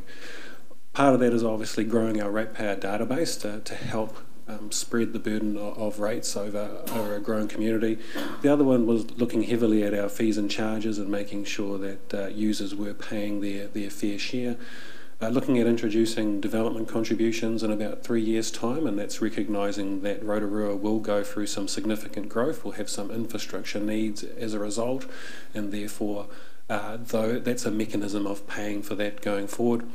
Part of that is obviously growing our ratepayer database to help spread the burden of rates over a growing community. The other one was looking heavily at our fees and charges and making sure that users were paying their fair share. Looking at introducing development contributions in about 3 years' time, and that's recognising that Rotorua will go through some significant growth, will have some infrastructure needs as a result, and therefore though that's a mechanism of paying for that going forward.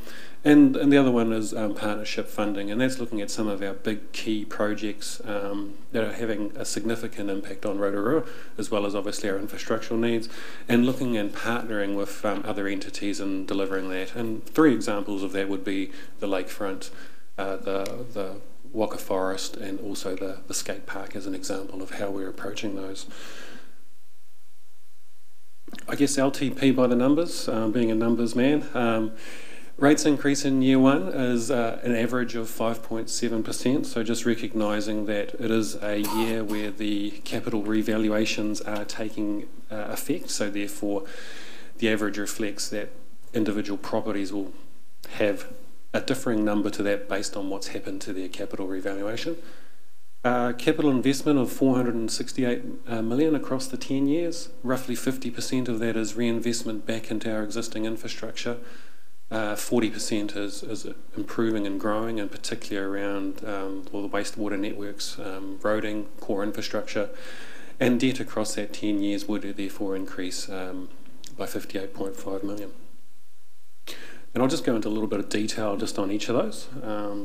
And the other one is partnership funding, and that's looking at some of our big key projects that are having a significant impact on Rotorua, as well as obviously our infrastructural needs, and looking and partnering with other entities and delivering that. And 3 examples of that would be the lakefront, the Waka Forest, and also the skate park as an example of how we're approaching those. I guess LTP by the numbers, being a numbers man, rates increase in year 1 is an average of 5.7%, so just recognising that it is a year where the capital revaluations are taking effect, so therefore the average reflects that individual properties will have a differing number to that based on what's happened to their capital revaluation. Capital investment of 468 million across the 10 years. Roughly 50% of that is reinvestment back into our existing infrastructure. 40% is improving and growing, and particularly around the wastewater networks, roading, core infrastructure, and debt across that 10 years would therefore increase by 58.5 million. And I'll just go into a little bit of detail just on each of those,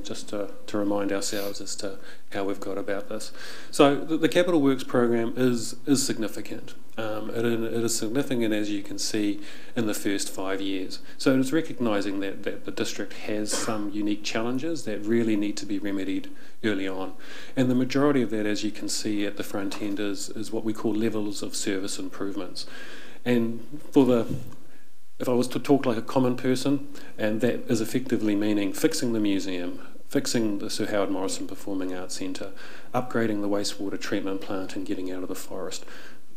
just to remind ourselves as to how we've got about this. So the Capital Works program is significant. It is significant, as you can see, in the first 5 years. So it's recognising that the district has some unique challenges that really need to be remedied early on. And the majority of that, as you can see at the front end, is what we call levels of service improvements. And if I was to talk like a common person, and that is effectively meaning fixing the museum, fixing the Sir Howard Morrison Performing Arts Centre, upgrading the wastewater treatment plant and getting out of the forest,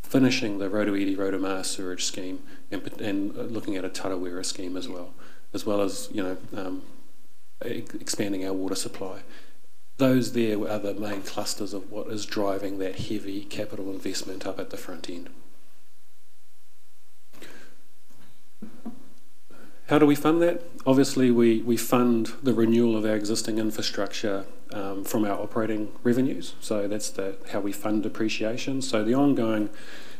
finishing the Rotorua sewerage scheme, and looking at a Tarawera scheme as well as expanding our water supply. Those there are the main clusters of what is driving that heavy capital investment up at the front end. How do we fund that? Obviously, we fund the renewal of our existing infrastructure from our operating revenues. So that's how we fund depreciation. So the ongoing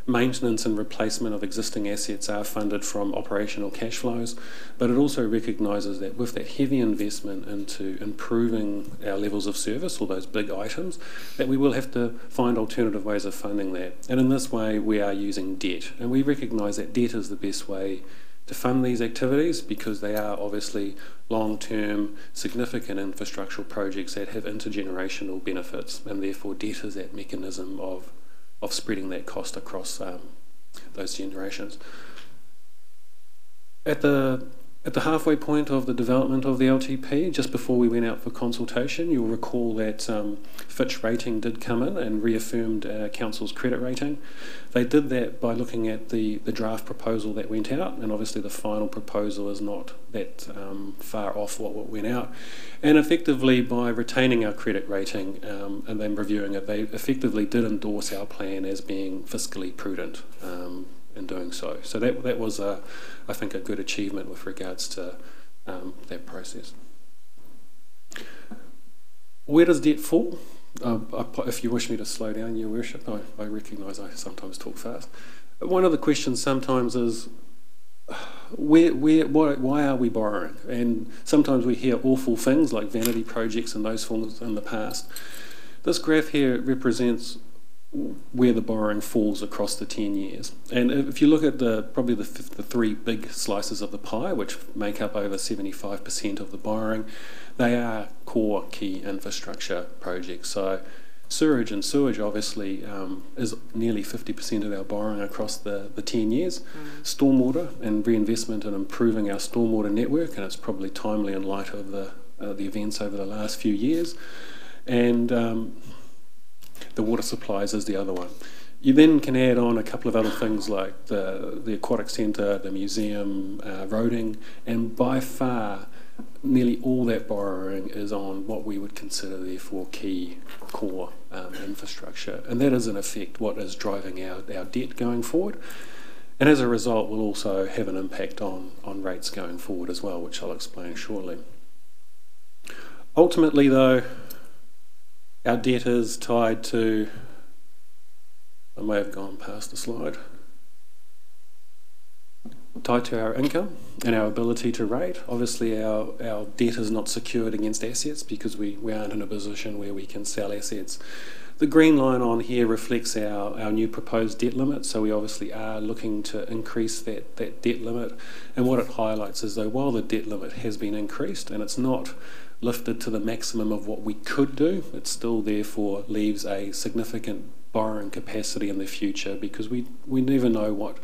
maintenance and replacement of existing assets are funded from operational cash flows, but it also recognises that with that heavy investment into improving our levels of service, all those big items, that we will have to find alternative ways of funding that. And in this way, we are using debt. And we recognise that debt is the best way to fund these activities because they are obviously long-term, significant infrastructural projects that have intergenerational benefits, and therefore debt is that mechanism of spreading that cost across those generations. At the halfway point of the development of the LTP, just before we went out for consultation, you'll recall that Fitch Rating did come in and reaffirmed Council's credit rating. They did that by looking at the draft proposal that went out, and obviously the final proposal is not that far off what went out. And effectively, by retaining our credit rating and then reviewing it, they effectively did endorse our plan as being fiscally prudent in doing so. So that was, I think, a good achievement with regards to that process. Where does debt fall? If you wish me to slow down, Your Worship, I recognise I sometimes talk fast. One of the questions sometimes is, why are we borrowing? And sometimes we hear awful things like vanity projects and those forms in the past. This graph here represents where the borrowing falls across the 10 years. And if you look at probably the three big slices of the pie, which make up over 75% of the borrowing, they are core key infrastructure projects. So sewage obviously is nearly 50% of our borrowing across the 10 years. Stormwater and reinvestment in improving our stormwater network, and it's probably timely in light of the events over the last few years. And the water supplies is the other one. You then can add on a couple of other things like the aquatic centre, the museum, roading, and by far nearly all that borrowing is on what we would consider therefore key core infrastructure, and that is in effect what is driving our debt going forward, and as a result will also have an impact on rates going forward as well, which I'll explain shortly. Ultimately though, our debt is tied to, I may have gone past the slide, tied to our income and our ability to rate. Obviously our debt is not secured against assets because we aren't in a position where we can sell assets. The green line on here reflects our new proposed debt limit, so we obviously are looking to increase that debt limit, and what it highlights is though while the debt limit has been increased and it's not lifted to the maximum of what we could do, it still therefore leaves a significant borrowing capacity in the future because we never know what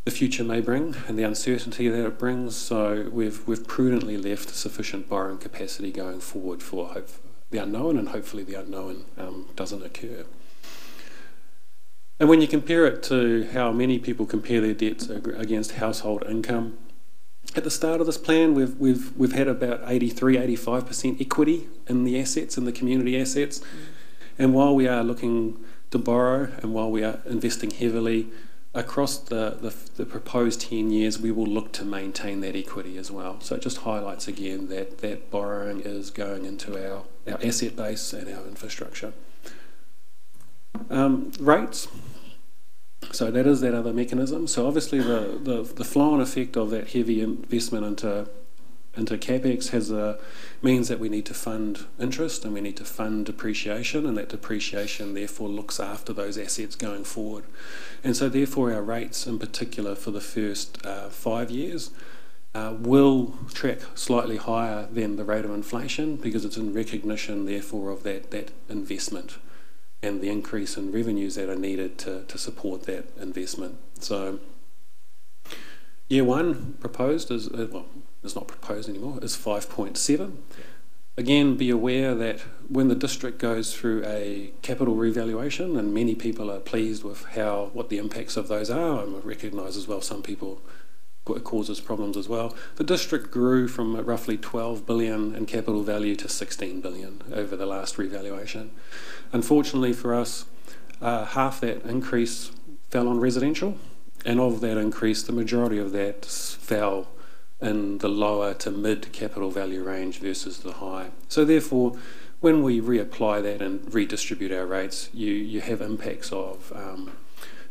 the future may bring and the uncertainty that it brings, so we've prudently left sufficient borrowing capacity going forward for the unknown, and hopefully the unknown doesn't occur. And when you compare it to how many people compare their debts against household income, at the start of this plan, we've had about 83–85% equity in the assets, in the community assets. And while we are looking to borrow and while we are investing heavily across the proposed 10 years, we will look to maintain that equity as well. So it just highlights again that borrowing is going into our asset base and our infrastructure. Rates. So that is that other mechanism. So obviously the flow-on effect of that heavy investment into CapEx means that we need to fund interest and we need to fund depreciation, and that depreciation therefore looks after those assets going forward. And so therefore our rates in particular for the first 5 years will track slightly higher than the rate of inflation because it's in recognition therefore of that investment and the increase in revenues that are needed to support that investment. So year one proposed is, well, it's not proposed anymore, is 5.7. Again, be aware that when the district goes through a capital revaluation, and many people are pleased with what the impacts of those are, and I recognise as well some people it causes problems as well. The district grew from roughly 12 billion in capital value to 16 billion over the last revaluation. Unfortunately for us, half that increase fell on residential, and of that increase, the majority of that fell in the lower to mid capital value range versus the high. So therefore, when we reapply that and redistribute our rates, you have impacts of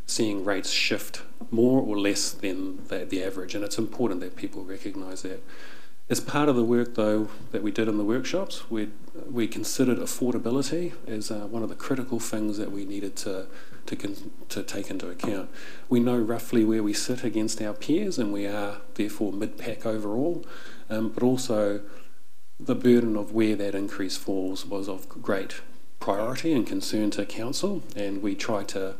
seeing rates shift more or less than the average, and it's important that people recognise that. As part of the work, though, that we did in the workshops, we considered affordability as one of the critical things that we needed to take into account. We know roughly where we sit against our peers, and we are therefore mid-pack overall, but also the burden of where that increase falls was of great priority and concern to Council, and we tried to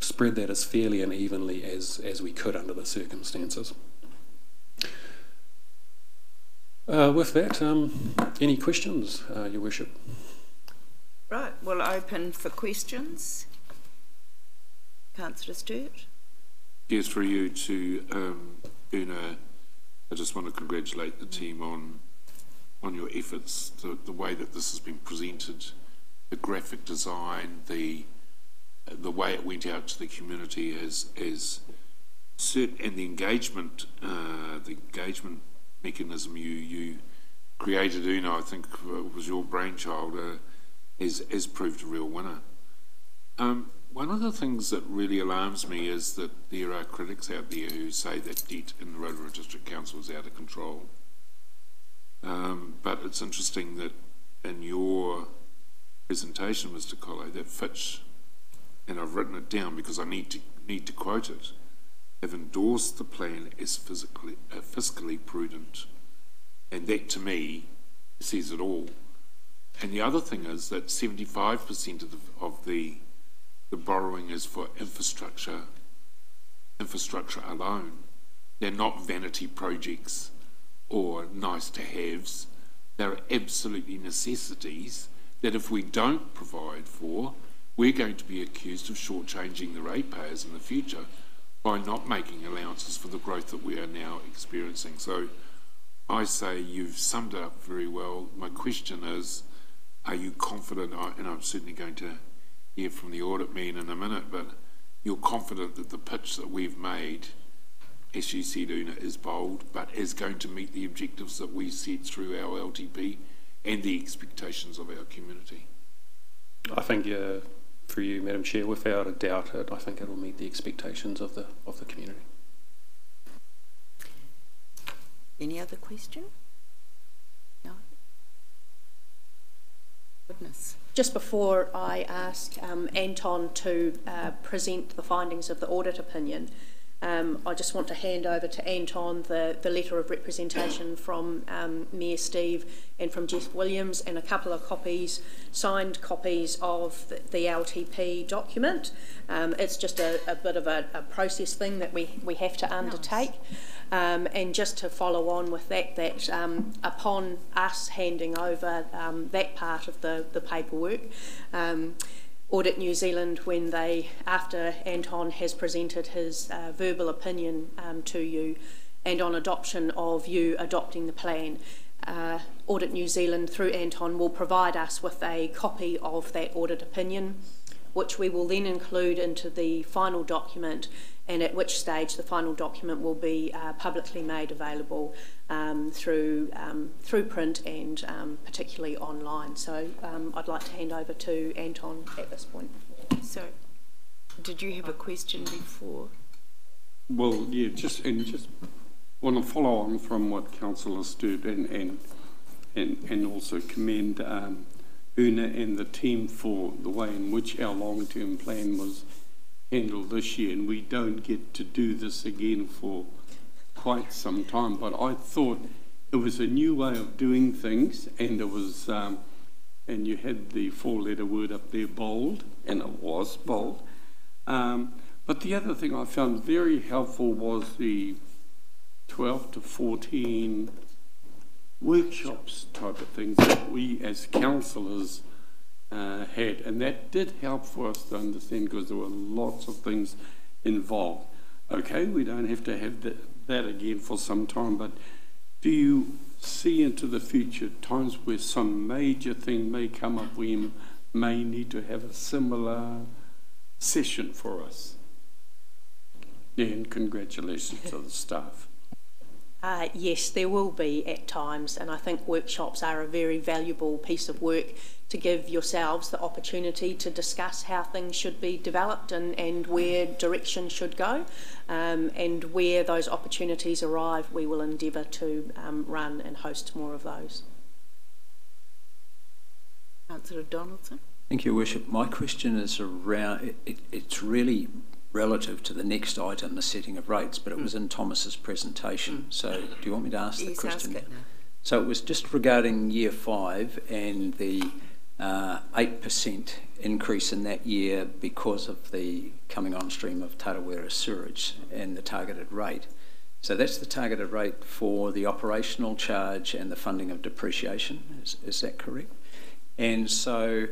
spread that as fairly and evenly as we could under the circumstances. With that, any questions, Your Worship? Right, we'll open for questions. Councillor Sturt. Yes, for you to Una, I just want to congratulate the team on your efforts, the way that this has been presented, the graphic design, the way it went out to the community as certain, and the engagement mechanism you created, Una, I think was your brainchild, has proved a real winner. One of the things that really alarms me is that there are critics out there who say that debt in the Rotorua District Council is out of control. But it's interesting that in your presentation, Mr. Collo, that Fitch, and I've written it down because I need to quote it, have endorsed the plan as fiscally prudent. And that, to me, says it all. And the other thing is that 75% of the borrowing is for infrastructure alone. They're not vanity projects or nice-to-haves. They're absolutely necessities that if we don't provide for, we're going to be accused of shortchanging the ratepayers in the future by not making allowances for the growth that we are now experiencing. So I say you've summed it up very well. My question is, are you confident, and I'm certainly going to hear from the audit man in a minute, but you're confident that the pitch that we've made, as you said, Una, is bold, but is going to meet the objectives that we set through our LTP and the expectations of our community? I think, for you, Madam Chair, without a doubt, I think it will meet the expectations of the community. Any other question? No? Goodness. Just before I ask Anton to present the findings of the audit opinion, I just want to hand over to Anton the letter of representation from Mayor Steve and from Jeff Williams, and a couple of copies, signed copies of the LTP document. It's just a bit of a process thing that we have to undertake. Nice. And just to follow on with that upon us handing over that part of the paperwork, Audit New Zealand, when after Anton has presented his verbal opinion to you, and on adoption of you adopting the plan, Audit New Zealand, through Anton, will provide us with a copy of that audit opinion, which we will then include into the final document, and at which stage the final document will be publicly made available through print and particularly online. So I'd like to hand over to Anton at this point. So, did you have a question before? Well, yeah, just want to follow on from what Councillor Sturt and also commend Una and the team for the way in which our long-term plan was handled this year, and we don't get to do this again for quite some time, but I thought it was a new way of doing things, and it was and you had the four-letter word up there, bold, and it was bold. But the other thing I found very helpful was the 12 to 14 workshops type of things that we as councillors had, and that did help for us to understand, because there were lots of things involved. Okay, we don't have to have that again for some time, but do you see into the future times where some major thing may come up, we may need to have a similar session for us? Yeah, and congratulations to the staff. Yes, there will be at times, and I think workshops are a very valuable piece of work to give yourselves the opportunity to discuss how things should be developed and where direction should go, and where those opportunities arrive, we will endeavour to run and host more of those. Councillor Donaldson. Thank you, Worship. My question is around, it's really relative to the next item, the setting of rates, but it was in Thomas's presentation. So do you want me to ask the question? Ask it now. So it was just regarding year 5 and the 8% increase in that year because of the coming on stream of Tarawera sewage and the targeted rate. So that's the targeted rate for the operational charge and the funding of depreciation, is that correct? And so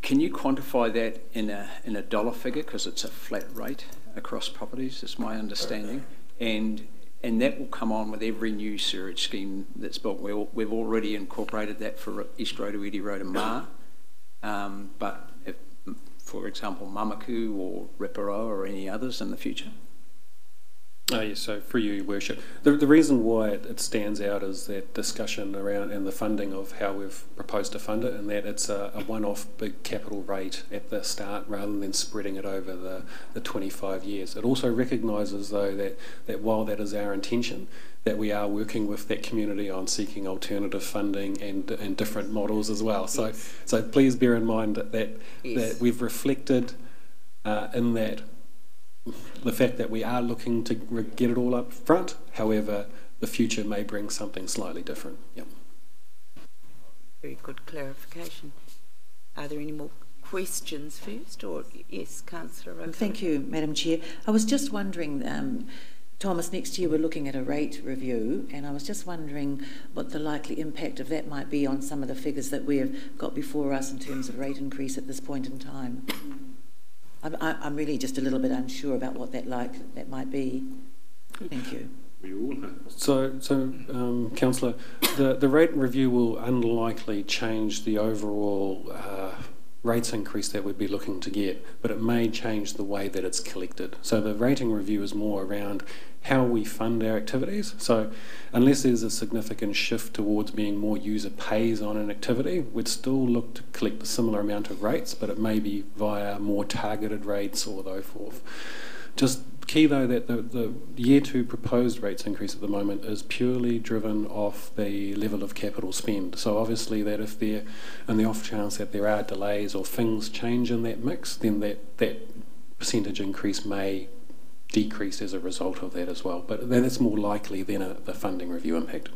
can you quantify that in a dollar figure, because it's a flat rate across properties, is my understanding, and that will come on with every new sewerage scheme that's built. We've already incorporated that for East Rotorua Road and Mar, but if, for example, Mamaku or Rotorua or any others in the future? Yes, so for you, Worship. The reason why it stands out is that discussion around and the funding of how we've proposed to fund it, and that it's a one-off big capital rate at the start rather than spreading it over the 25 years. It also recognises, though, that while that is our intention, that we are working with that community on seeking alternative funding and different models as well. So, so please bear in mind that we've reflected in that the fact that we are looking to get it all up front. However, the future may bring something slightly different. Yep. Very good clarification. Are there any more questions first? Or yes, Councillor Rotorua. Thank you, Madam Chair. I was just wondering, Thomas, next year we're looking at a rate review, and I was just wondering what the likely impact of that might be on some of the figures that we've got before us in terms of rate increase at this point in time. I'm really just a little bit unsure about what that might be. Thank you. We all know. So Councillor, the rate review will unlikely change the overall rates increase that we'd be looking to get, but it may change the way that it's collected. So the rating review is more around how we fund our activities. So unless there's a significant shift towards being more user pays on an activity, we'd still look to collect a similar amount of rates, but it may be via more targeted rates or so forth. Just key though that the year 2 proposed rates increase at the moment is purely driven off the level of capital spend. So obviously that if there, in the off chance that there are delays or things change in that mix, then that percentage increase may decrease as a result of that as well. But that's more likely than the funding review impact.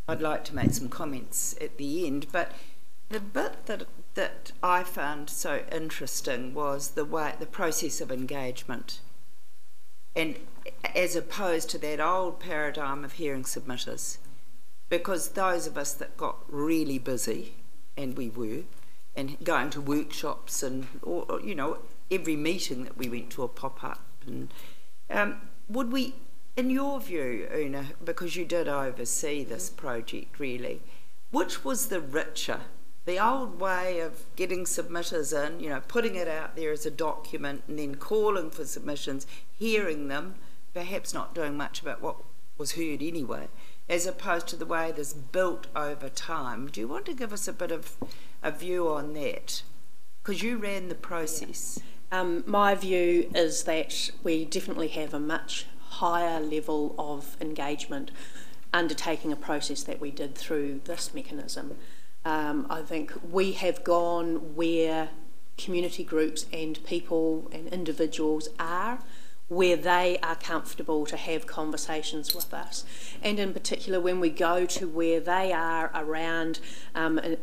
I'd like to make some comments at the end, but the bit that I found so interesting was the process of engagement, and as opposed to that old paradigm of hearing submitters, because those of us that got really busy, and we were, and going to workshops and every meeting that we went to a pop-up, and would we, in your view, Una, because you did oversee this project really, which was the richer? The old way of getting submitters in, putting it out there as a document and then calling for submissions, hearing them, perhaps not doing much about what was heard anyway, as opposed to the way this built over time. Do you want to give us a bit of a view on that? Because you ran the process. My view is that we definitely have a much higher level of engagement undertaking a process that we did through this mechanism. I think we have gone where community groups and people and individuals are, where they are comfortable to have conversations with us. And in particular, when we go to where they are around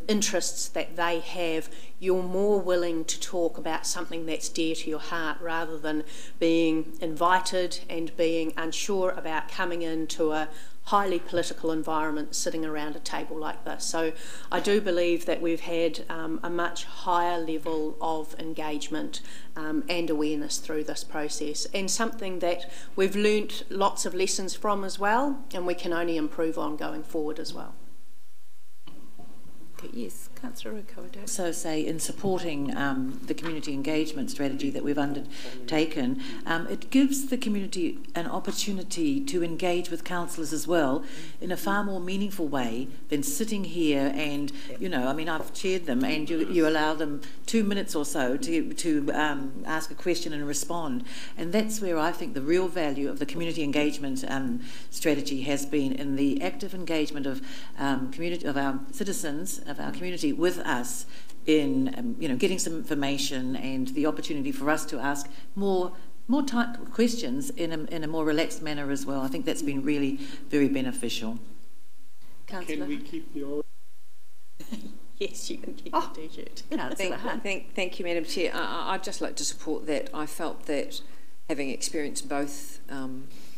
interests that they have, you're more willing to talk about something that's dear to your heart rather than being invited and being unsure about coming into a highly political environment sitting around a table like this. So I do believe that we've had a much higher level of engagement and awareness through this process, and something that we've learnt lots of lessons from as well, and we can only improve on going forward as well. Okay, yes, Councillor Rukawato. So say in supporting the community engagement strategy that we've undertaken, it gives the community an opportunity to engage with councillors as well in a far more meaningful way than sitting here and, you know, I mean, I've chaired them and you allow them 2 minutes or so to ask a question and respond. And that's where I think the real value of the community engagement strategy has been, in the active engagement of our citizens, of our community with us in you know, getting some information and the opportunity for us to ask more type questions in a more relaxed manner as well. I think that's been really very beneficial. Councillor. Can we keep the orange? Yes, you can keep the T-shirt. Thank you, Madam Chair. I'd just like to support that. I felt that, having experienced both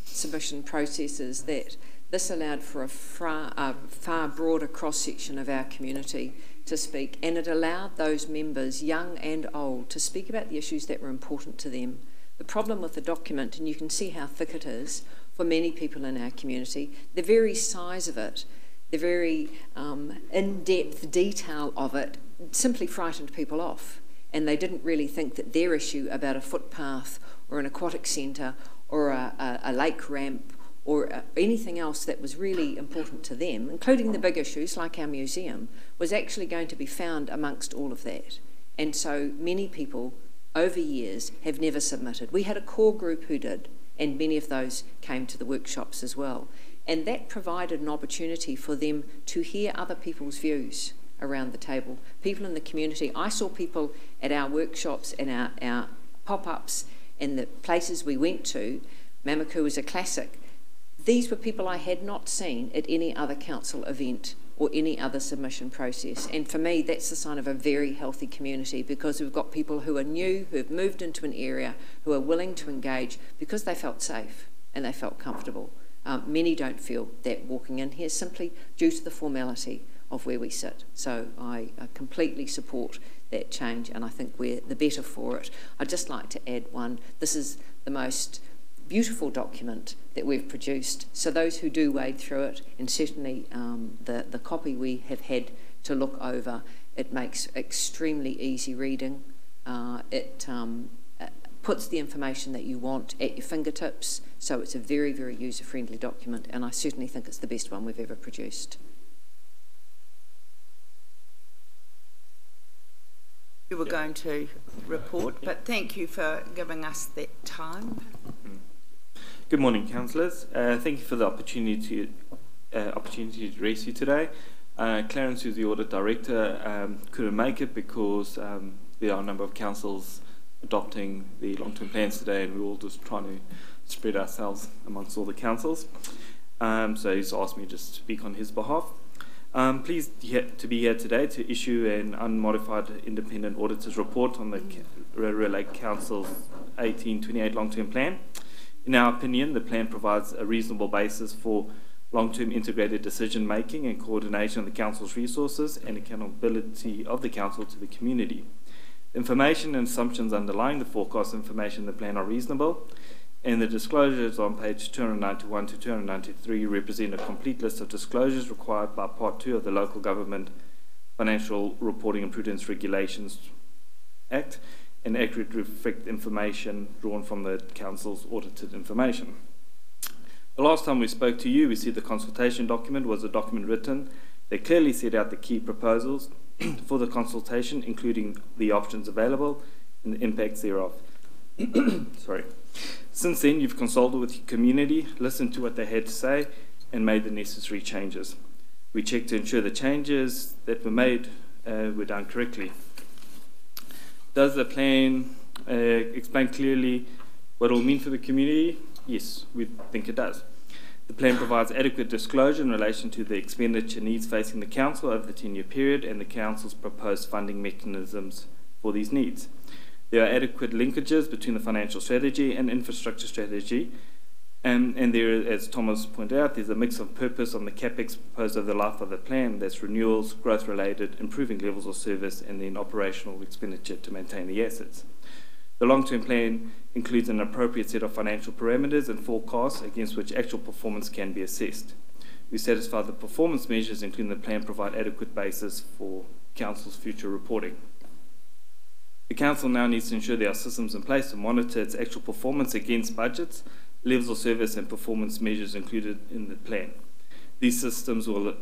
submission processes, that this allowed for a far broader cross-section of our community to speak, and it allowed those members, young and old, to speak about the issues that were important to them. The problem with the document, and you can see how thick it is for many people in our community, the very size of it, the very in-depth detail of it simply frightened people off, and they didn't really think that their issue about a footpath or an aquatic centre or a lake ramp or anything else that was really important to them, including the big issues like our museum, was actually going to be found amongst all of that. And so many people over years have never submitted. We had a core group who did, and many of those came to the workshops as well. And that provided an opportunity for them to hear other people's views around the table. People in the community, I saw people at our workshops and our pop-ups and the places we went to. Mamaku was a classic. These were people I had not seen at any other council event or any other submission process. And for me, that's the sign of a very healthy community, because we've got people who are new, who have moved into an area, who are willing to engage because they felt safe and they felt comfortable. Many don't feel that walking in here simply due to the formality of where we sit. So I completely support that change, and I think we're the better for it. I'd just like to add one. This is the most beautiful document that we've produced. So those who do wade through it, and certainly the copy we have had to look over, it makes extremely easy reading. It puts the information that you want at your fingertips, so it's a very, very user-friendly document, and I certainly think it's the best one we've ever produced. You were going to report, but thank you for giving us that time. Good morning, councillors. Thank you for the opportunity to address you today. Clarence, who's the audit director, couldn't make it because there are a number of councils adopting the long-term plans today, and we're all just trying to spread ourselves amongst all the councils. So he's asked me just to speak on his behalf. Pleased to be here today to issue an unmodified independent auditor's report on the Rotorua Lake Council's 1828 long-term plan. In our opinion, the plan provides a reasonable basis for long-term integrated decision-making and coordination of the council's resources and accountability of the council to the community. The information and assumptions underlying the forecast information in the plan are reasonable, and the disclosures on page 291 to 293 represent a complete list of disclosures required by Part 2 of the Local Government Financial Reporting and Prudence Regulations Act, and accurately reflect information drawn from the council's audited information. The last time we spoke to you, we said the consultation document was a document written that clearly set out the key proposals for the consultation, including the options available and the impacts thereof. Sorry. Since then, you've consulted with your community, listened to what they had to say, and made the necessary changes. We checked to ensure the changes that were made were done correctly. Does the plan explain clearly what it will mean for the community? Yes, we think it does. The plan provides adequate disclosure in relation to the expenditure needs facing the council over the 10-year period and the council's proposed funding mechanisms for these needs. There are adequate linkages between the financial strategy and infrastructure strategy, and there, as Thomas pointed out, there's a mix of purpose on the capex proposed over the life of the plan. That's renewals, growth-related, improving levels of service, and then operational expenditure to maintain the assets. The long-term plan includes an appropriate set of financial parameters and forecasts against which actual performance can be assessed. We satisfy the performance measures, including the plan, provide adequate basis for Council's future reporting. The Council now needs to ensure there are systems in place to monitor its actual performance against budgets, levels of service and performance measures included in the plan. These systems will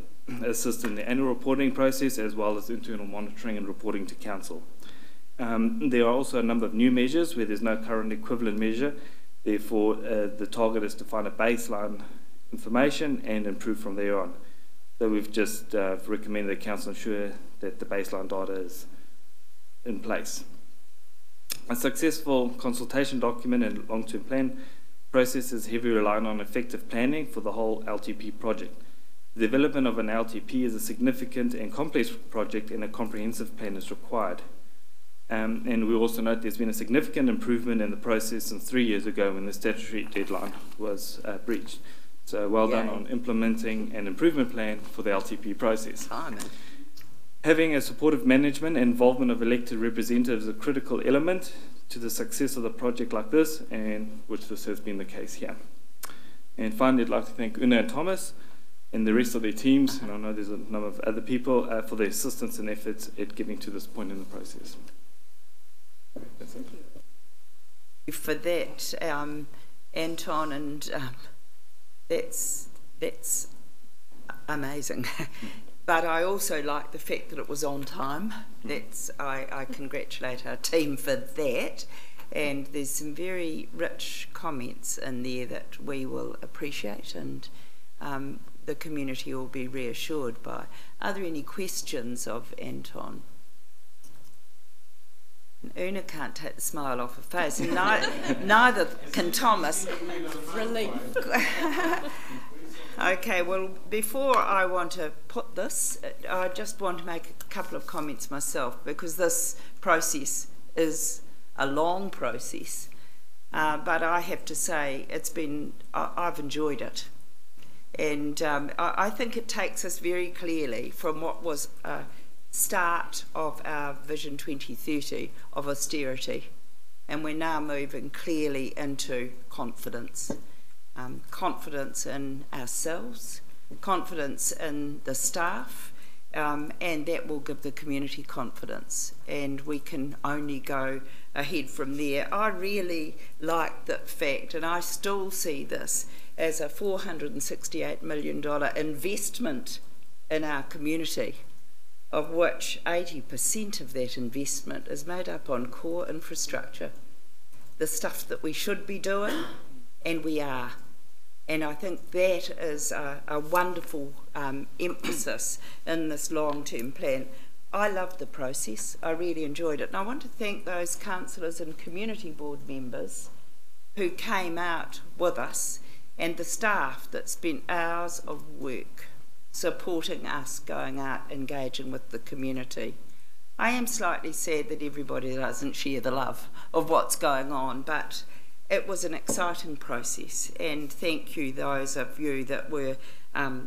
assist in the annual reporting process as well as internal monitoring and reporting to Council. There are also a number of new measures where there's no current equivalent measure. Therefore, the target is to find a baseline information and improve from there on. So we've just recommended that Council ensure that the baseline data is in place. A successful consultation document and long-term plan process is heavily reliant on effective planning for the whole LTP project. The development of an LTP is a significant and complex project, and a comprehensive plan is required. And we also note there's been a significant improvement in the process since 3 years ago when the statutory deadline was breached. So well done on implementing an improvement plan for the LTP process. Having a supportive management and involvement of elected representatives is a critical element to the success of the project like this, and which this has been the case here. And finally, I'd like to thank Una and Thomas and the rest of their teams, and I know there's a number of other people, for their assistance and efforts at getting to this point in the process. That's it. For that, Anton, and that's amazing. But I also like the fact that it was on time. I congratulate our team for that. And there's some very rich comments in there that we will appreciate, and the community will be reassured by. Are there any questions of Anton? Una can't take the smile off her face, and neither can Thomas. Relief. Okay, well, before I want to put this, I just want to make a couple of comments myself, because this process is a long process, but I have to say I've enjoyed it. And I think it takes us very clearly from what was a start of our Vision 2030 of austerity, and we're now moving clearly into confidence. Confidence in ourselves, confidence in the staff, and that will give the community confidence, and we can only go ahead from there. I really like the fact, and I still see this as a $468 million investment in our community, of which 80% of that investment is made up on core infrastructure, the stuff that we should be doing, and we are. And I think that is a wonderful emphasis in this long-term plan. I loved the process. I really enjoyed it. And I want to thank those councillors and community board members who came out with us, and the staff that spent hours of work supporting us going out, engaging with the community. I am slightly sad that everybody doesn't share the love of what's going on, but it was an exciting process, and thank you those of you that were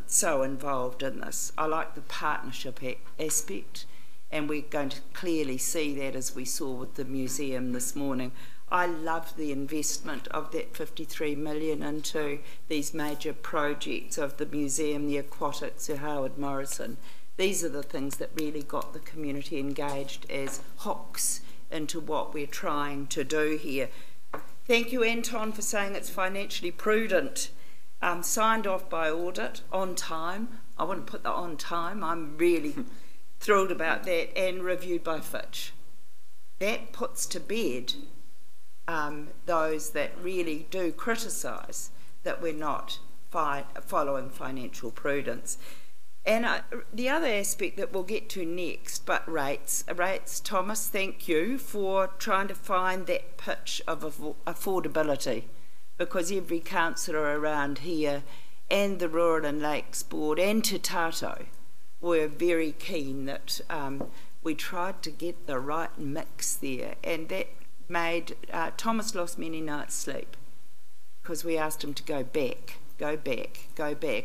so involved in this. I like the partnership aspect, and we're going to clearly see that as we saw with the museum this morning. I love the investment of that 53 million into these major projects of the museum, the aquatics, Sir Howard Morrison. These are the things that really got the community engaged as hooks into what we're trying to do here. Thank you, Anton, for saying it's financially prudent. Signed off by audit, on time. I wouldn't put that on time. I'm really thrilled about that. And reviewed by Fitch. That puts to bed those that really do criticise that we're not following financial prudence. And the other aspect that we'll get to next, but rates, Thomas, thank you for trying to find that pitch of affordability, because every councillor around here and the Rural and Lakes Board and Te Tato were very keen that we tried to get the right mix there, and that made Thomas lost many nights' sleep, because we asked him to go back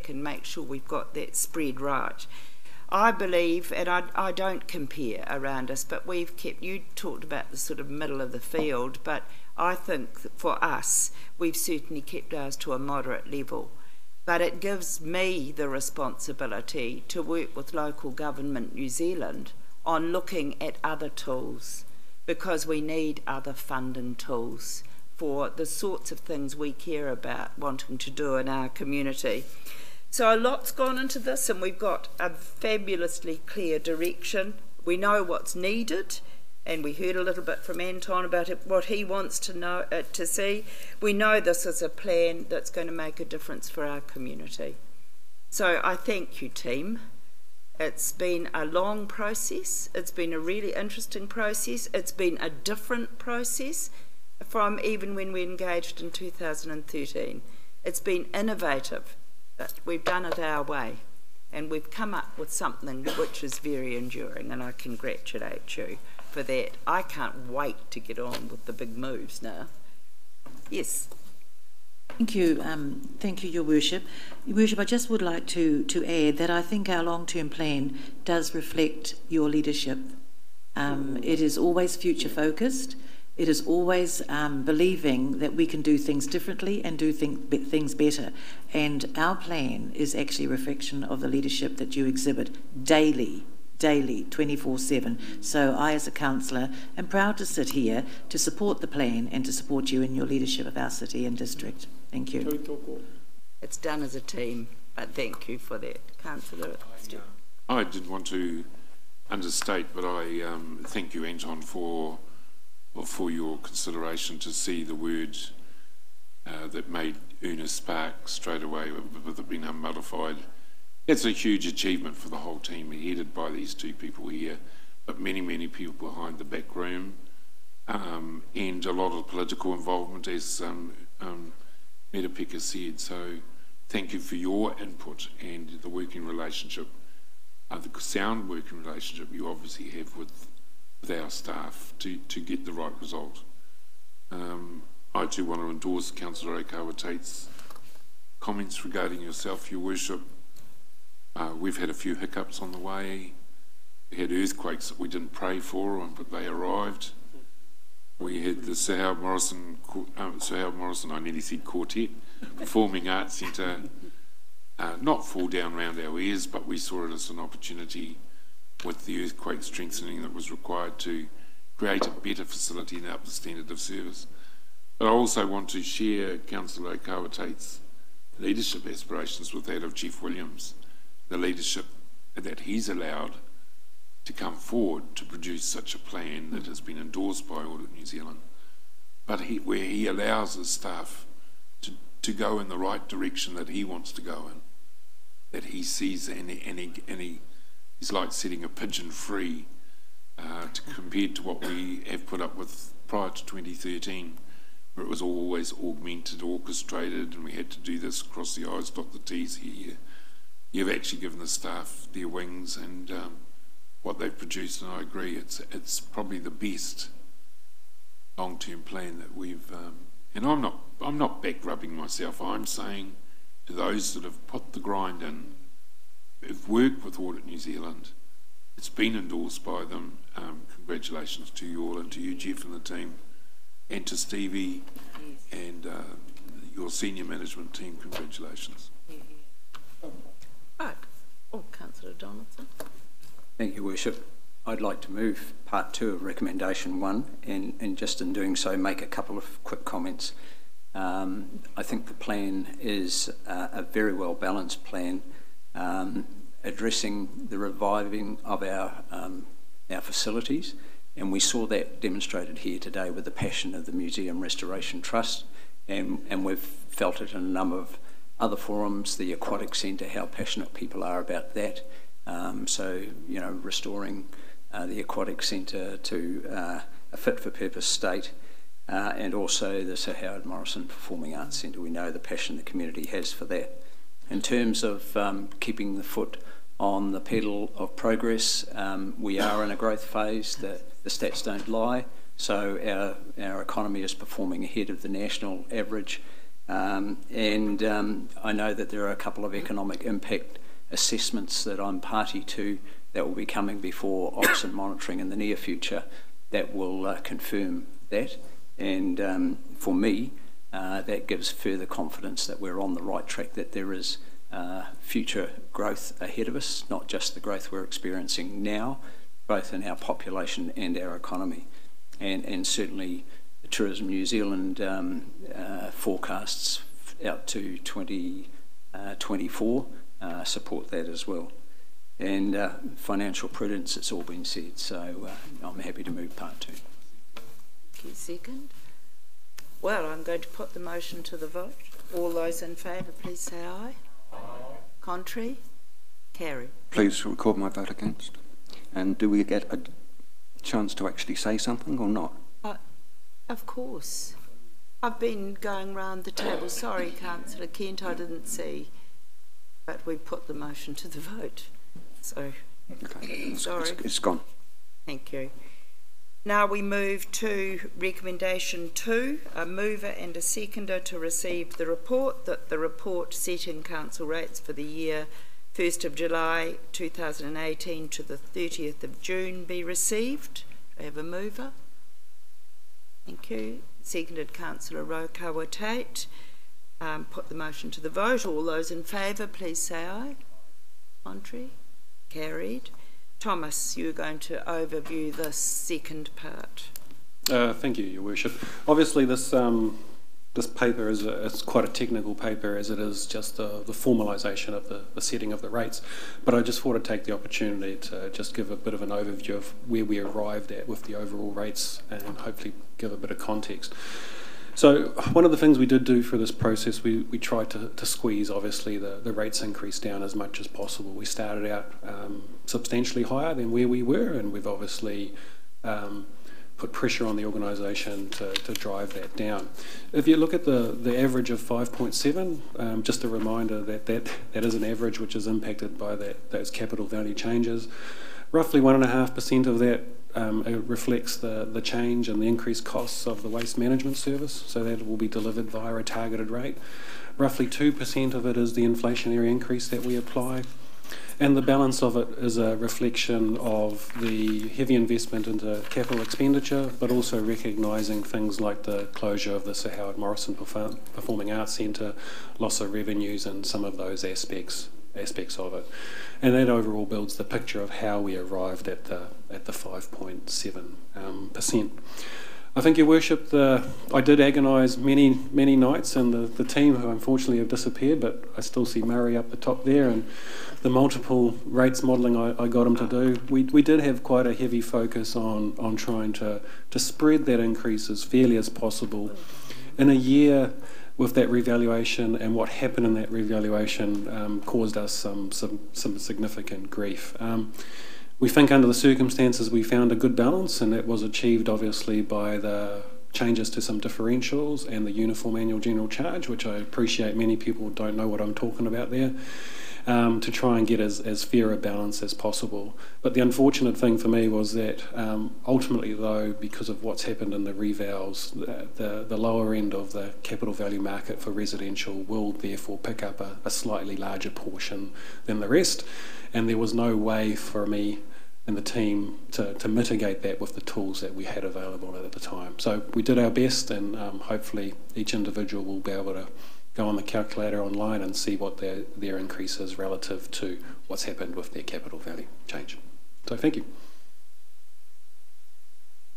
and make sure we've got that spread right. I believe, and I don't compare around us, but we've kept, you talked about the sort of middle of the field, but I think for us, we've certainly kept ours to a moderate level. But it gives me the responsibility to work with local government New Zealand on looking at other tools, because we need other funding tools for the sorts of things we care about wanting to do in our community. So a lot's gone into this, and we've got a fabulously clear direction. We know what's needed, and we heard a little bit from Anton about what he wants to see. We know this is a plan that's going to make a difference for our community. So I thank you, team. It's been a long process. It's been a really interesting process. It's been a different process from even when we engaged in 2013. It's been innovative, but we've done it our way, and we've come up with something which is very enduring, and I congratulate you for that. I can't wait to get on with the big moves now. Yes. Thank you, Your Worship. Your Worship, I just would like to add that I think our long-term plan does reflect your leadership. It is always future-focused. It is always believing that we can do things differently and do things better. And our plan is actually a reflection of the leadership that you exhibit daily, 24/7. So I, as a councillor, am proud to sit here to support the plan and to support you in your leadership of our city and district. Thank you. It's done as a team, but thank you for that, Councillor Stewart. I didn't want to understate, but I thank you, Anton, for your consideration to see the word that made Una spark straight away with it being unmodified. It's a huge achievement for the whole team, headed by these two people here, but many, many people behind the back room, and a lot of political involvement, as Metapeka said. So thank you for your input and the working relationship, the sound working relationship you obviously have with our staff to get the right result. I too want to endorse Councillor Aikawa Tate's comments regarding yourself, Your Worship. We've had a few hiccups on the way. We had earthquakes that we didn't pray for, but they arrived. We had the Sir Howard Morrison, I nearly said quartet, Performing Arts Centre, not fall down round our ears, but we saw it as an opportunity with the earthquake strengthening that was required to create a better facility and up the standard of service. But I also want to share Councillor Aikawa Tate's leadership aspirations with that of Chief Williams, the leadership that he's allowed to come forward to produce such a plan that has been endorsed by Audit New Zealand, but where he allows his staff to go in the right direction that he wants to go in, that he sees, and he's like setting a pigeon free compared to what we have put up with prior to 2013, where it was always augmented, orchestrated, and we had to do this, cross the I's, dot the T's here. You've actually given the staff their wings and what they've produced, and I agree, it's probably the best long-term plan that we've. And I'm not back rubbing myself. I'm saying to those that have put the grind in, have worked with Audit New Zealand, it's been endorsed by them. Congratulations to you all, and to you, Jeff, and the team, and to Stevie and your senior management team. Congratulations. Right. Oh, Councillor Donaldson. Thank you, Worship. I'd like to move part 2 of recommendation 1, and just in doing so make a couple of quick comments. I think the plan is a very well balanced plan, addressing the reviving of our facilities, and we saw that demonstrated here today with the passion of the Museum Restoration Trust, and we've felt it in a number of other forums, the Aquatic Centre, how passionate people are about that. So, you know, restoring the Aquatic Centre to a fit-for-purpose state, and also the Sir Howard Morrison Performing Arts Centre. We know the passion the community has for that. In terms of keeping the foot on the pedal of progress, we are in a growth phase. The stats don't lie. So our economy is performing ahead of the national average. And I know that there are a couple of economic impact assessments that I'm party to that will be coming before Ops and Monitoring in the near future that will confirm that. And for me, that gives further confidence that we're on the right track, that there is future growth ahead of us, not just the growth we're experiencing now. both in our population and our economy. And certainly the Tourism New Zealand forecasts out to 2024 support that as well. And financial prudence, it's all been said, so I'm happy to move part 2. Thank you. Second. Well, I'm going to put the motion to the vote. All those in favour, please say aye. Aye. Contrary? Carry. Please record my vote against. And do we get a chance to actually say something or not? Of course. I've been going round the table. Sorry, Councillor Kent, I didn't see. But we put the motion to the vote. So, okay. Sorry. It's gone. Thank you. Now we move to recommendation 2, a mover and a seconder to receive the report, that the report setting council rates for the year 1st of July 2018 to the 30th of June be received. Do I have a mover? Thank you. Seconded Councillor Rotorua Tate. Put the motion to the vote. All those in favour, please say aye. Contrary? Carried. Thomas, you're going to overview the second part. Thank you, Your Worship. Obviously, this paper is it's quite a technical paper, as it is just the formalisation of the setting of the rates. But I just thought I'd take the opportunity to just give a bit of an overview of where we arrived at with the overall rates and hopefully give a bit of context. So one of the things we did do for this process, we tried to squeeze, obviously, the rates increase down as much as possible. We started out substantially higher than where we were, and we've obviously put pressure on the organisation to drive that down. If you look at the average of 5.7, just a reminder that is an average which is impacted by those capital value changes. Roughly 1.5% of that reflects the change and the increased costs of the waste management service, so that will be delivered via a targeted rate. Roughly 2% of it is the inflationary increase that we apply, and the balance of it is a reflection of the heavy investment into capital expenditure, but also recognising things like the closure of the Sir Howard Morrison Performing Arts Centre, loss of revenues and some of those aspects of it. And that overall builds the picture of how we arrived at the 5.7%. I think, Your Worship, I did agonise many nights, and the team, who unfortunately have disappeared, but I still see Murray up the top there, and the multiple rates modelling I got him to do. We did have quite a heavy focus on trying to spread that increase as fairly as possible. In a year with that revaluation, and what happened in that revaluation caused us some significant grief. We think under the circumstances we found a good balance, and that was achieved obviously by the changes to some differentials and the uniform annual general charge, which I appreciate many people don't know what I'm talking about there, to try and get as fair a balance as possible. But the unfortunate thing for me was that ultimately, though, because of what's happened in the revals, the lower end of the capital value market for residential will therefore pick up a slightly larger portion than the rest, and there was no way for me and the team to mitigate that with the tools that we had available at the time. So we did our best, and hopefully each individual will be able to go on the calculator online and see what their increase is relative to what's happened with their capital value change. So thank you.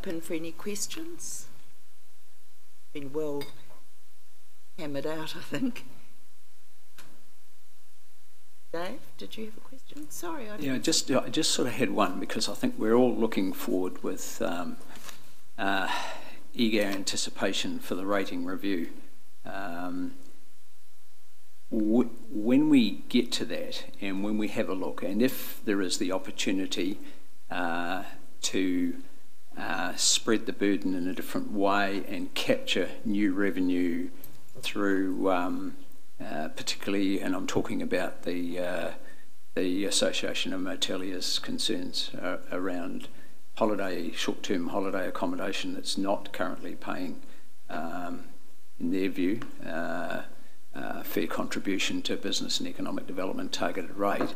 Open for any questions? Been well hammered out, I think. Dave, did you have a question? Sorry, I didn't. Yeah, I just sort of had one, because I think we're all looking forward with eager anticipation for the rating review. When we get to that, and when we have a look, and if there is the opportunity to spread the burden in a different way and capture new revenue through particularly, and I'm talking about the Association of Moteliers' concerns around short-term holiday accommodation that's not currently paying, in their view, fair contribution to business and economic development targeted rate.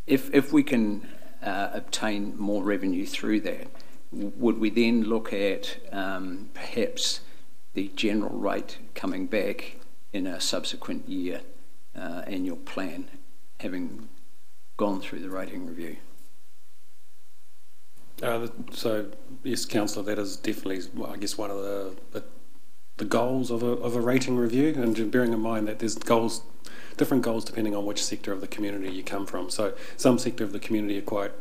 If we can obtain more revenue through that, would we then look at perhaps the general rate coming back in a subsequent year annual plan, having gone through the rating review? So, yes, Councillor, that is definitely, well, I guess, one of the goals of a rating review, and bearing in mind that there's different goals depending on which sector of the community you come from. So some sector of the community are quite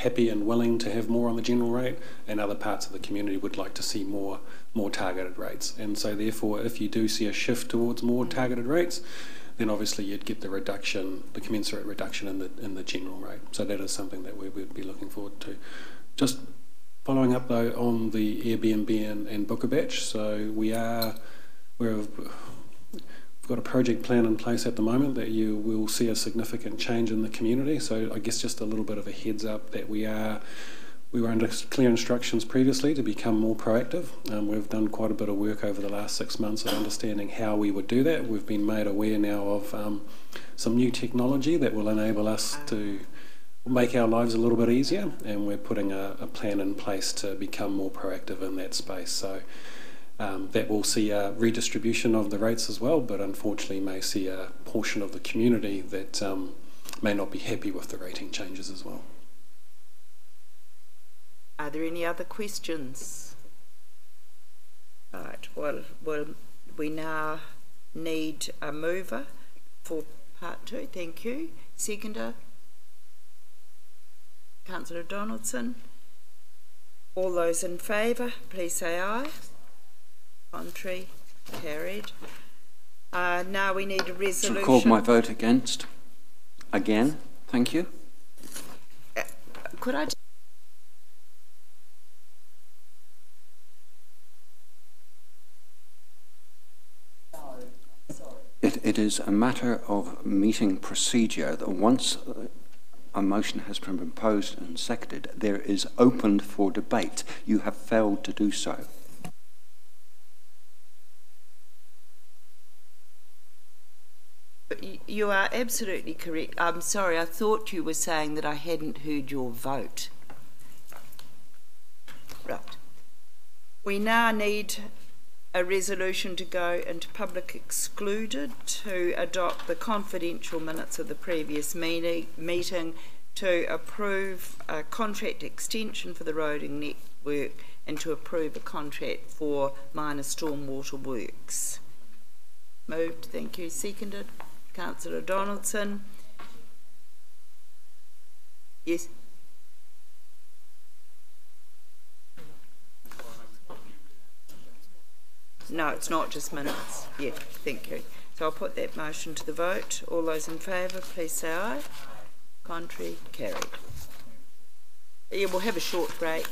happy and willing to have more on the general rate, and other parts of the community would like to see more targeted rates. And so therefore, if you do see a shift towards more targeted rates, then obviously you'd get the reduction, the commensurate reduction in the general rate. So that is something that we would be looking forward to. Just following up though on the Airbnb and Book a Batch, so we've got a project plan in place at the moment that you will see a significant change in the community. So I guess just a little bit of a heads up that we were under clear instructions previously to become more proactive. We've done quite a bit of work over the last 6 months of understanding how we would do that. We've been made aware now of some new technology that will enable us to make our lives a little bit easier, and we're putting a plan in place to become more proactive in that space. So that will see a redistribution of the rates as well, but unfortunately may see a portion of the community that may not be happy with the rating changes as well. Are there any other questions? Right, well, we now need a mover for part 2. Thank you. Seconder, Councillor Donaldson. All those in favour, please say aye. Contrary, carried. Now we need a resolution. Record my vote against. Again, thank you. Could I? It is a matter of meeting procedure that once a motion has been proposed and seconded, there is opened for debate. You have failed to do so. You are absolutely correct. I'm sorry, I thought you were saying that I hadn't heard your vote. Right. We now need a resolution to go into public excluded to adopt the confidential minutes of the previous meeting, to approve a contract extension for the roading network, and to approve a contract for minor stormwater works. Moved, thank you. Seconded, Councillor Donaldson. Yes. No, it's not just minutes. Yeah, thank you. So I'll put that motion to the vote. All those in favour, please say aye. Contrary, carried. Yeah, we'll have a short break.